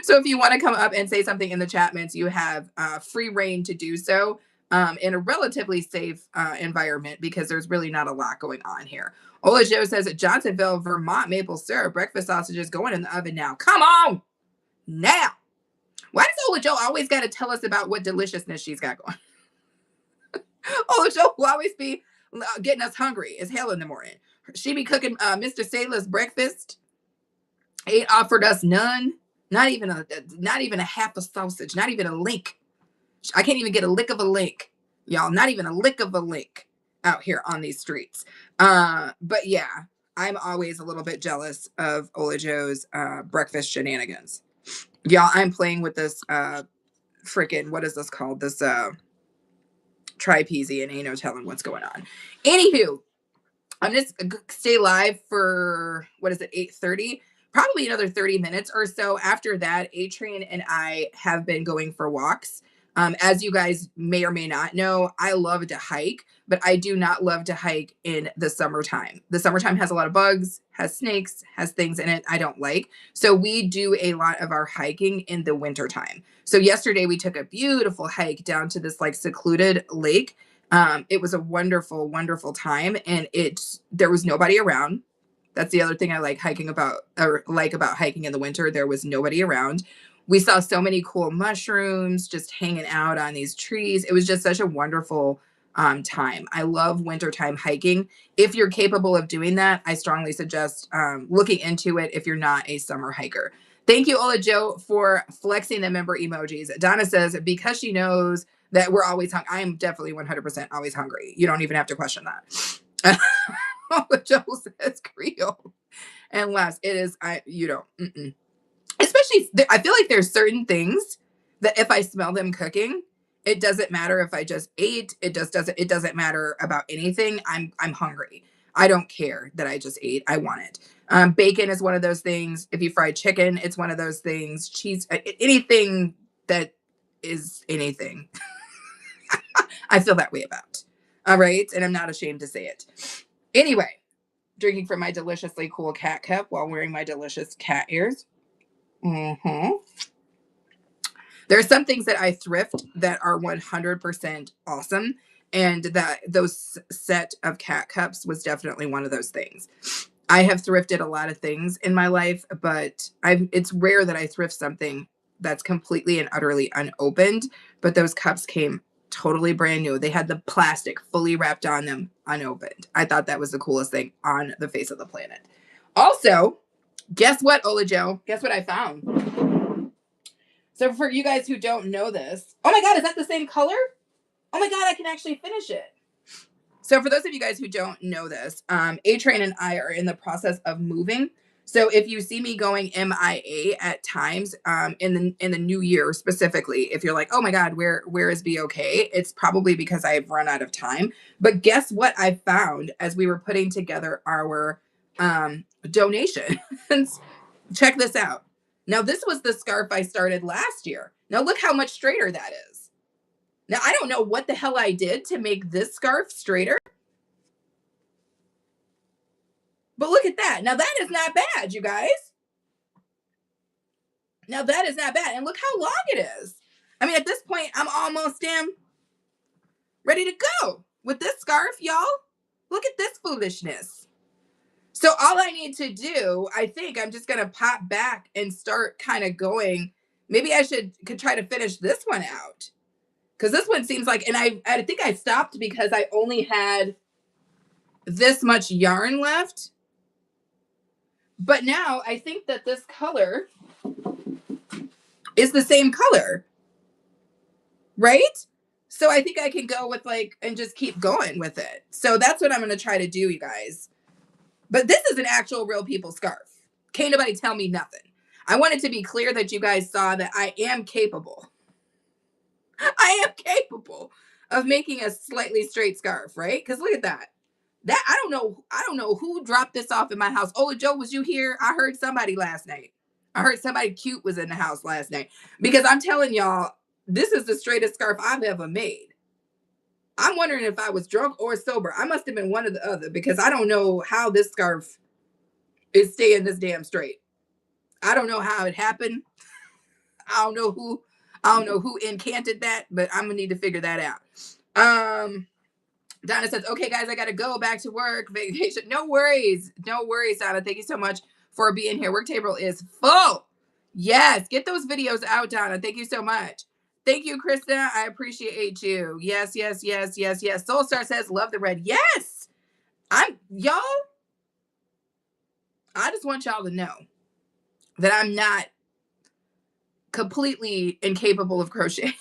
So if you want to come up and say something in the chat, Mints, you have free reign to do so in a relatively safe environment because there's really not a lot going on here. Ola Joe says at Johnsonville, Vermont maple syrup breakfast sausages going in the oven now. Come on now. Why does Ola Joe always got to tell us about what deliciousness she's got going? Ola Joe will always be getting us hungry as hell in the morning. She be cooking Mr. Sailor's breakfast. Ain't offered us none. Not even a half a sausage. Not even a link. I can't even get a lick of a link, y'all. Not even a lick of a link out here on these streets. But yeah, I'm always a little bit jealous of Ola Joe's breakfast shenanigans. Y'all, I'm playing with this freaking, what is this called? This trapeze, and ain't no telling what's going on. Anywho, I'm just stay live for, what is it, 8:30? Probably another 30 minutes or so. After that, A-Train and I have been going for walks. As you guys may or may not know, I love to hike, but I do not love to hike in the summertime. The summertime has a lot of bugs, has snakes, has things in it I don't like. So we do a lot of our hiking in the wintertime. So yesterday we took a beautiful hike down to this like secluded lake. It was a wonderful, wonderful time, and there was nobody around. That's the other thing I like about hiking in the winter. There was nobody around. We saw so many cool mushrooms just hanging out on these trees. It was just such a wonderful time. I love wintertime hiking. If you're capable of doing that, I strongly suggest looking into it if you're not a summer hiker. Thank you, Ola Joe, for flexing the member emojis. Donna says, because she knows that we're always hungry. I am definitely 100% always hungry. You don't even have to question that. Joe says Creole. And last, it is, you don't. Especially, I feel like there's certain things that if I smell them cooking, it doesn't matter if I just ate. It doesn't matter about anything. I'm hungry. I don't care that I just ate. I want it. Bacon is one of those things. If you fry chicken, it's one of those things. Cheese, anything that is anything. I feel that way about. All right. And I'm not ashamed to say it. Anyway, drinking from my deliciously cool cat cup while wearing my delicious cat ears. There's some things that I thrift that are 100% awesome. And that those set of cat cups was definitely one of those things. I have thrifted a lot of things in my life, but it's rare that I thrift something that's completely and utterly unopened. But those cups came totally brand new. They had the plastic fully wrapped on them, unopened. I thought that was the coolest thing on the face of the planet. Also, guess what, Ola Joe? Guess what I found? So for you guys who don't know this, oh my God, is that the same color? Oh my God, I can actually finish it. So for those of you guys who don't know this, A-Train and I are in the process of moving. So if you see me going MIA at times in the new year specifically, if you're like, oh my God, where is BOK? It's probably because I've run out of time. But guess what I found as we were putting together our donations? Check this out. Now, this was the scarf I started last year. Now, look how much straighter that is. Now, I don't know what the hell I did to make this scarf straighter. But look at that. Now, that is not bad, you guys. Now, that is not bad. And look how long it is. I mean, at this point, I'm almost damn ready to go with this scarf, y'all. Look at this foolishness. So all I need to do, I think I'm just going to pop back and start kind of going. Maybe I could try to finish this one out. Because this one seems like, and I think I stopped because I only had this much yarn left. But now I think that this color is the same color. Right? So I think I can go with and just keep going with it. So that's what I'm going to try to do, you guys. But this is an actual real people scarf. Can't nobody tell me nothing. I wanted to be clear that you guys saw that I am capable. I am capable of making a slightly straight scarf, right? Because look at that. I don't know who dropped this off in my house. Ola Joe, was you here? I heard somebody last night. I heard somebody cute was in the house last night. Because I'm telling y'all, this is the straightest scarf I've ever made. I'm wondering if I was drunk or sober. I must have been one or the other because I don't know how this scarf is staying this damn straight. I don't know how it happened. I don't know who incanted that, but I'm gonna need to figure that out. Donna says, okay, guys, I gotta go back to work. Vacation. No worries. No worries, Donna. Thank you so much for being here. Work table is full. Yes, get those videos out, Donna. Thank you so much. Thank you, Krista. I appreciate you. Yes, yes, yes, yes, yes. Soulstar says, love the red. Yes. Y'all, I just want y'all to know that I'm not completely incapable of crocheting.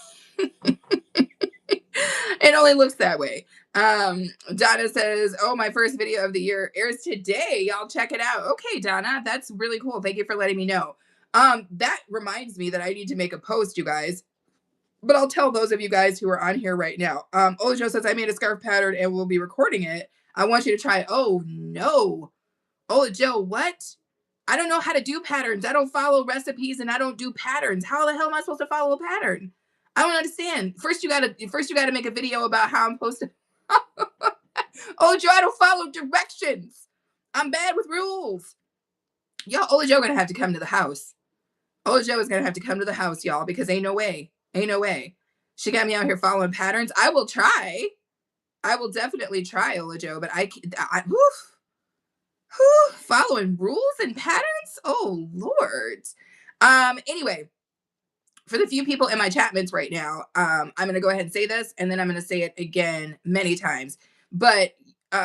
It only looks that way. Donna says, oh, my first video of the year airs today. Y'all check it out. Okay, Donna, that's really cool. Thank you for letting me know. That reminds me that I need to make a post, you guys. But I'll tell those of you guys who are on here right now. Olajo says, I made a scarf pattern and we'll be recording it. I want you to try it. Oh, no. Olajo, what? I don't know how to do patterns. I don't follow recipes and I don't do patterns. How the hell am I supposed to follow a pattern? I don't understand. First, you gotta make a video about how I'm supposed to. Olajo, I don't follow directions. I'm bad with rules. Y'all, Olajo gonna have to come to the house. Olajo is gonna have to come to the house, y'all, because ain't no way. Ain't no way. She got me out here following patterns. I will try. I will definitely try, Olajo, but following rules and patterns? Oh, Lord. Anyway, for the few people in my chatments right now, I'm going to go ahead and say this, and then I'm going to say it again many times. But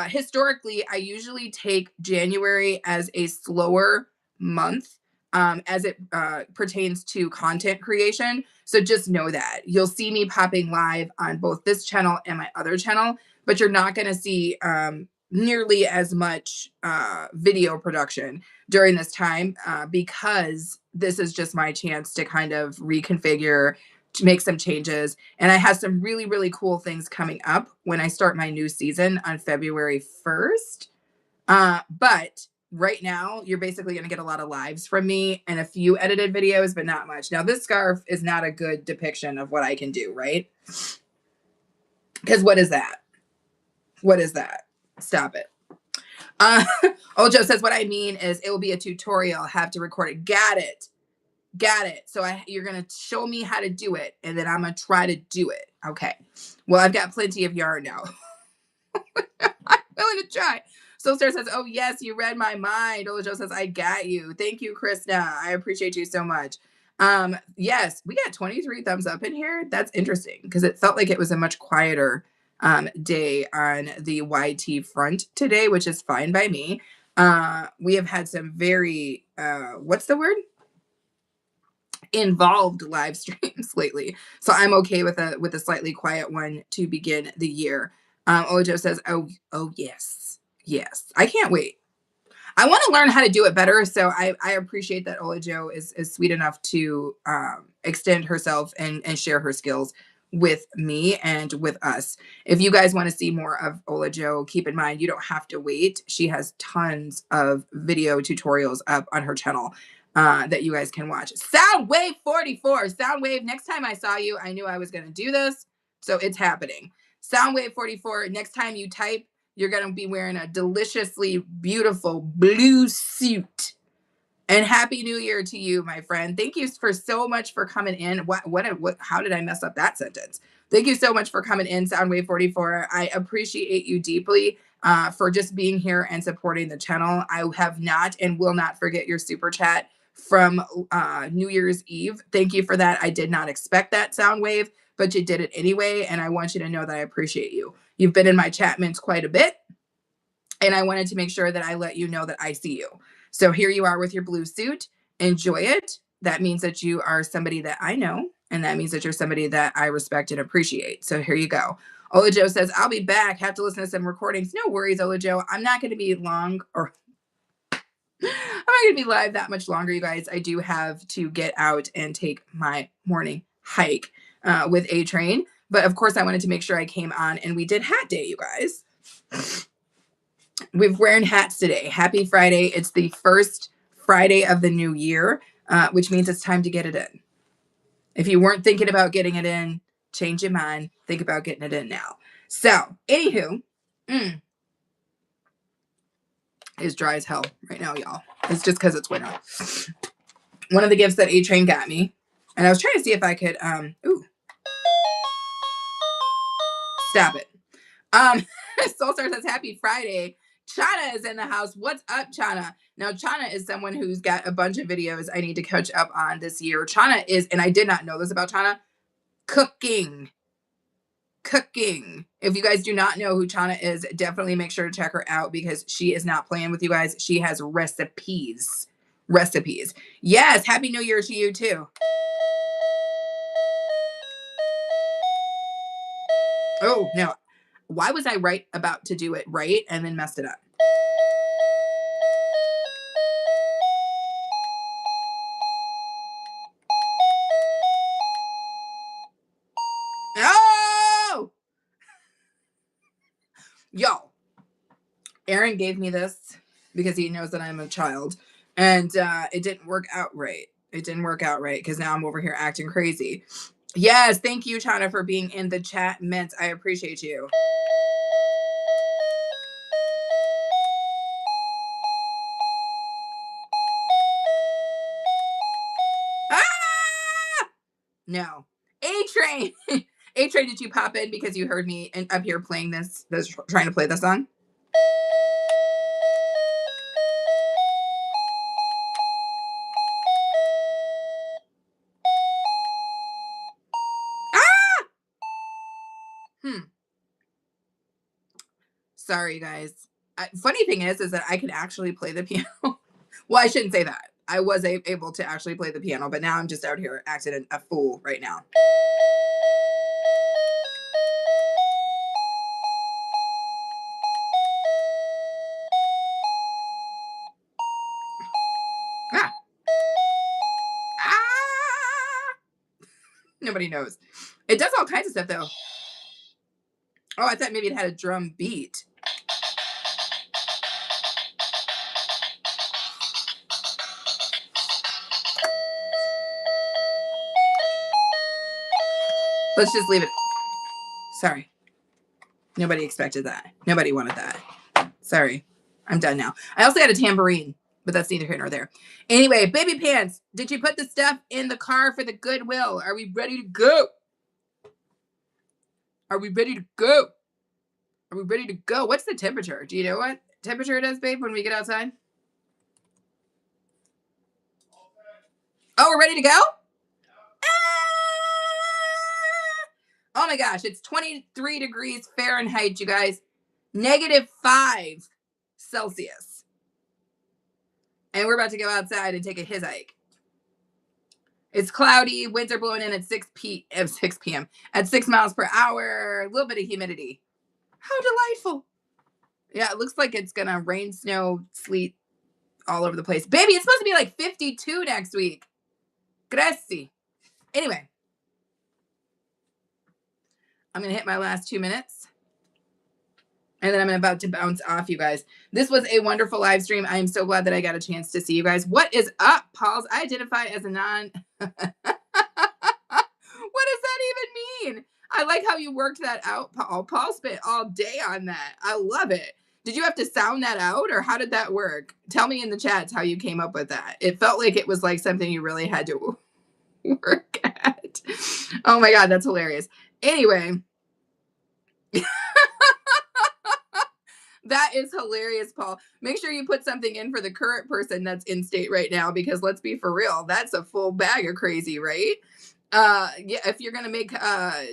historically, I usually take January as a slower month as it pertains to content creation. So just know that. You'll see me popping live on both this channel and my other channel, but you're not going to see nearly as much video production during this time because this is just my chance to kind of reconfigure, to make some changes. And I have some really, really cool things coming up when I start my new season on February 1st. But right now, you're basically going to get a lot of lives from me and a few edited videos, but not much. Now, this scarf is not a good depiction of what I can do, right? Because what is that? What is that? Stop it. Ojo says, what I mean is it will be a tutorial. I'll have to record it. Got it. Got it. So you're going to show me how to do it, and then I'm going to try to do it. Okay. Well, I've got plenty of yarn now. I'm willing to try. Soulstar says, oh, yes, you read my mind. Ojo says, I got you. Thank you, Krista. I appreciate you so much. Yes, we got 23 thumbs up in here. That's interesting because it felt like it was a much quieter day on the YT front today, which is fine by me. We have had some very, what's the word? Involved live streams lately. So I'm okay with a slightly quiet one to begin the year. Ojo says, oh, yes. Yes. I can't wait. I want to learn how to do it better. So I appreciate that Olajo is sweet enough to extend herself and share her skills with me and with us. If you guys want to see more of Olajo, keep in mind, you don't have to wait. She has tons of video tutorials up on her channel that you guys can watch. Soundwave 44. Soundwave, next time I saw you, I knew I was going to do this. So it's happening. Soundwave 44, next time you type, you're going to be wearing a deliciously beautiful blue suit. And Happy New Year to you, my friend. Thank you so much for coming in. How did I mess up that sentence? Thank you so much for coming in, Soundwave 44. I appreciate you deeply for just being here and supporting the channel. I have not and will not forget your super chat from New Year's Eve. Thank you for that. I did not expect that, Soundwave, but you did it anyway. And I want you to know that I appreciate you. You've been in my chatments quite a bit. And I wanted to make sure that I let you know that I see you. So here you are with your blue suit. Enjoy it. That means that you are somebody that I know. And that means that you're somebody that I respect and appreciate. So here you go. Olajo says, I'll be back. Have to listen to some recordings. No worries, Olajo. I'm not going to be long or I'm not going to be live that much longer, you guys. I do have to get out and take my morning hike with A-Train. But of course, I wanted to make sure I came on and we did hat day, you guys. We're wearing hats today. Happy Friday. It's the first Friday of the new year, which means it's time to get it in. If you weren't thinking about getting it in, change your mind. Think about getting it in now. So, anywho, it's dry as hell right now, y'all. It's just because it's winter. One of the gifts that A-Train got me And I was trying to see if I could, ooh, stop it. Soulstar says, happy Friday. Chana is in the house. What's up, Chana? Now, Chana is someone who's got a bunch of videos I need to catch up on this year. Chana is, and I did not know this about Chana, cooking. If you guys do not know who Chana is, definitely make sure to check her out because she is not playing with you guys. She has recipes. Yes, happy New Year to you too. Oh, no. Why was I about to do it right and then messed it up? Oh! Yo, Aaron gave me this because he knows that I'm a child, and it didn't work out right. Because now I'm over here acting crazy. Yes, thank you, Chana, for being in the chat. Mint, I appreciate you. Ah! No. A-Train. A-Train, did you pop in because you heard me up here playing this trying to play this song? Sorry, guys. Funny thing is that I can actually play the piano. Well, I shouldn't say that. I was able to actually play the piano, but now I'm just out here acting a fool right now. Nobody knows. It does all kinds of stuff, though. Oh, I thought maybe it had a drum beat. Let's just leave it. Sorry. Nobody expected that. Nobody wanted that. Sorry. I'm done now. I also got a tambourine, but that's neither here nor there. Anyway, Baby Pants, did you put the stuff in the car for the Goodwill? Are we ready to go? Are we ready to go? Are we ready to go? What's the temperature? Do you know what temperature it is, babe, when we get outside? Oh, we're ready to go? Oh my gosh, it's 23 degrees Fahrenheit, you guys. -5 Celsius. And we're about to go outside and take a hike. It's cloudy, winds are blowing in at 6 p.m. at 6 miles per hour, a little bit of humidity. How delightful. Yeah, it looks like it's gonna rain, snow, sleet all over the place. Baby, it's supposed to be like 52 next week. Grazie. Anyway, I'm going to hit my last 2 minutes. And then I'm about to bounce off, you guys. This was a wonderful live stream. I am so glad that I got a chance to see you guys. What is up, Pauls? I identify as a non... What does that even mean? I like how you worked that out, Paul. Paul spent all day on that. I love it. Did you have to sound that out, or how did that work? Tell me in the chats how you came up with that. It felt like it was like something you really had to work at. Oh my God, that's hilarious. Anyway... That is hilarious, Paul. Make sure you put something in for the current person that's in state right now, because let's be for real, that's a full bag of crazy, right? Yeah, if you're gonna make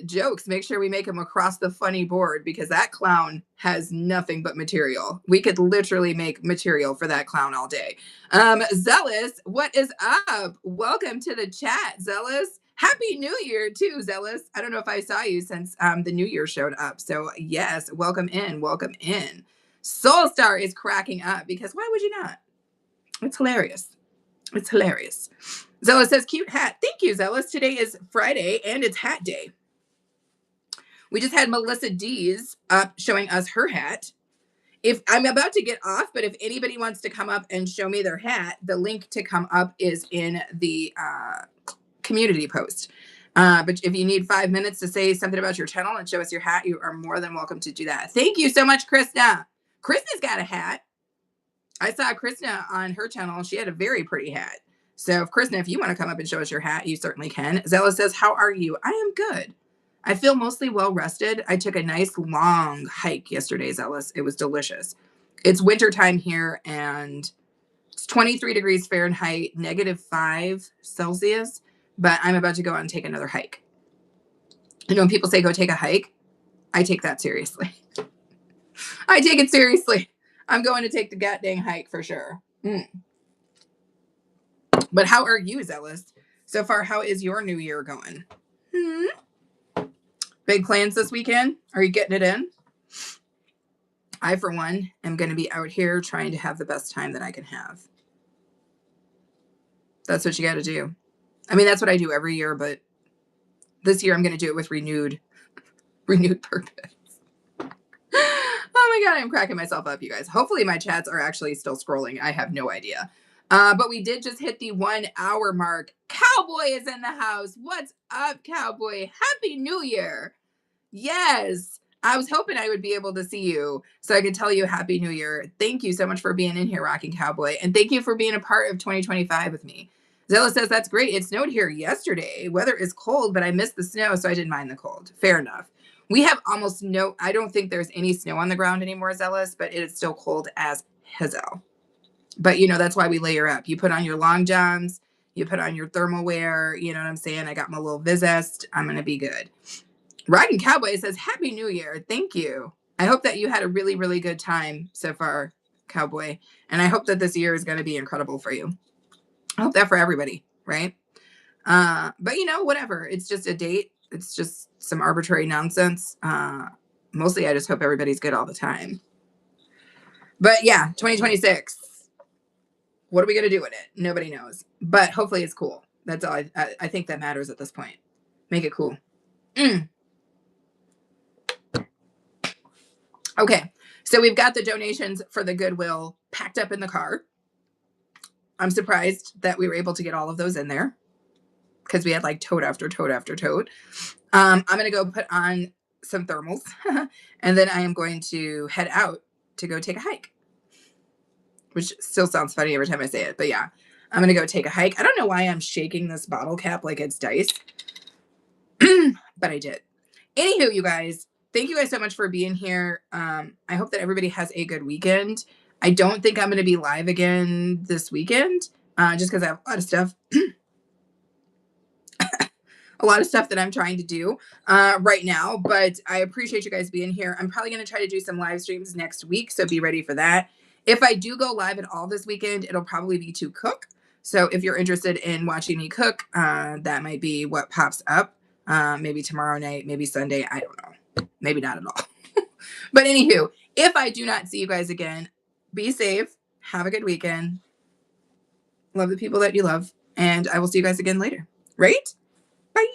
jokes, make sure we make them across the funny board, because that clown has nothing but material. We could literally make material for that clown all day. Zealous, what is up? Welcome to the chat, Zealous. Happy New Year too, Zealous. I don't know if I saw you since the New Year showed up. So yes, welcome in, welcome in. Soulstar is cracking up because why would you not? It's hilarious. It's hilarious. Zealous says, cute hat. Thank you, Zealous. Today is Friday and it's hat day. We just had Melissa D's up showing us her hat. If I'm about to get off, but if anybody wants to come up and show me their hat, the link to come up is in the community post. But if you need 5 minutes to say something about your channel and show us your hat, you are more than welcome to do that. Thank you so much, Krista. Krista's got a hat. I saw Krista on her channel. She had a very pretty hat. So, if Krishna, if you want to come up and show us your hat, you certainly can. Zella says, how are you? I am good. I feel mostly well rested. I took a nice long hike yesterday, Zealous. It was delicious. It's wintertime here, and it's 23 degrees Fahrenheit, -5 Celsius, but I'm about to go out and take another hike. You know, when people say go take a hike, I take that seriously. I take it seriously. I'm going to take the dang hike for sure. But how are you, Zealous? So far, how is your new year going? Big plans this weekend? Are you getting it in? I, for one, am going to be out here trying to have the best time that I can have. That's what you got to do. I mean, that's what I do every year, but this year I'm going to do it with renewed purpose. Oh my God, I'm cracking myself up, you guys. Hopefully my chats are actually still scrolling. I have no idea. But we did just hit the 1 hour mark. Cowboy is in the house. What's up, Cowboy? Happy New Year. Yes. I was hoping I would be able to see you so I could tell you Happy New Year. Thank you so much for being in here, Rocking Cowboy. And thank you for being a part of 2025 with me. Zella says, that's great. It snowed here yesterday. Weather is cold, but I missed the snow, so I didn't mind the cold. Fair enough. We have almost no, I don't think there's any snow on the ground anymore, Zealous, but it is still cold as hell. But, you know, that's why we layer up. You put on your long johns, you put on your thermal wear, you know what I'm saying? I got my little Vizest. I'm going to be good. Riding Cowboy says, Happy New Year. Thank you. I hope that you had a really, really good time so far, Cowboy. And I hope that this year is going to be incredible for you. I hope that for everybody, right? But, you know, whatever. It's just a date. It's just some arbitrary nonsense. Mostly, I just hope everybody's good all the time. But yeah, 2026. What are we going to do with it? Nobody knows. But hopefully it's cool. That's all I think that matters at this point. Make it cool. Okay. So we've got the donations for the Goodwill packed up in the car. I'm surprised that we were able to get all of those in there because we had like tote after tote after tote. I'm going to go put on some thermals and then I am going to head out to go take a hike, which still sounds funny every time I say it. But yeah, I'm going to go take a hike. I don't know why I'm shaking this bottle cap like it's dice, but I did. Anywho, you guys, thank you guys so much for being here. I hope that everybody has a good weekend. I don't think I'm going to be live again this weekend, just because I have a lot of stuff. A lot of stuff that I'm trying to do right now, but I appreciate you guys being here. I'm probably going to try to do some live streams next week, so be ready for that. If I do go live at all this weekend, it'll probably be to cook. So if you're interested in watching me cook, that might be what pops up. Maybe tomorrow night, maybe Sunday. I don't know. Maybe not at all. But anywho, if I do not see you guys again, be safe. Have a good weekend. Love the people that you love. And I will see you guys again later. Right? Bye.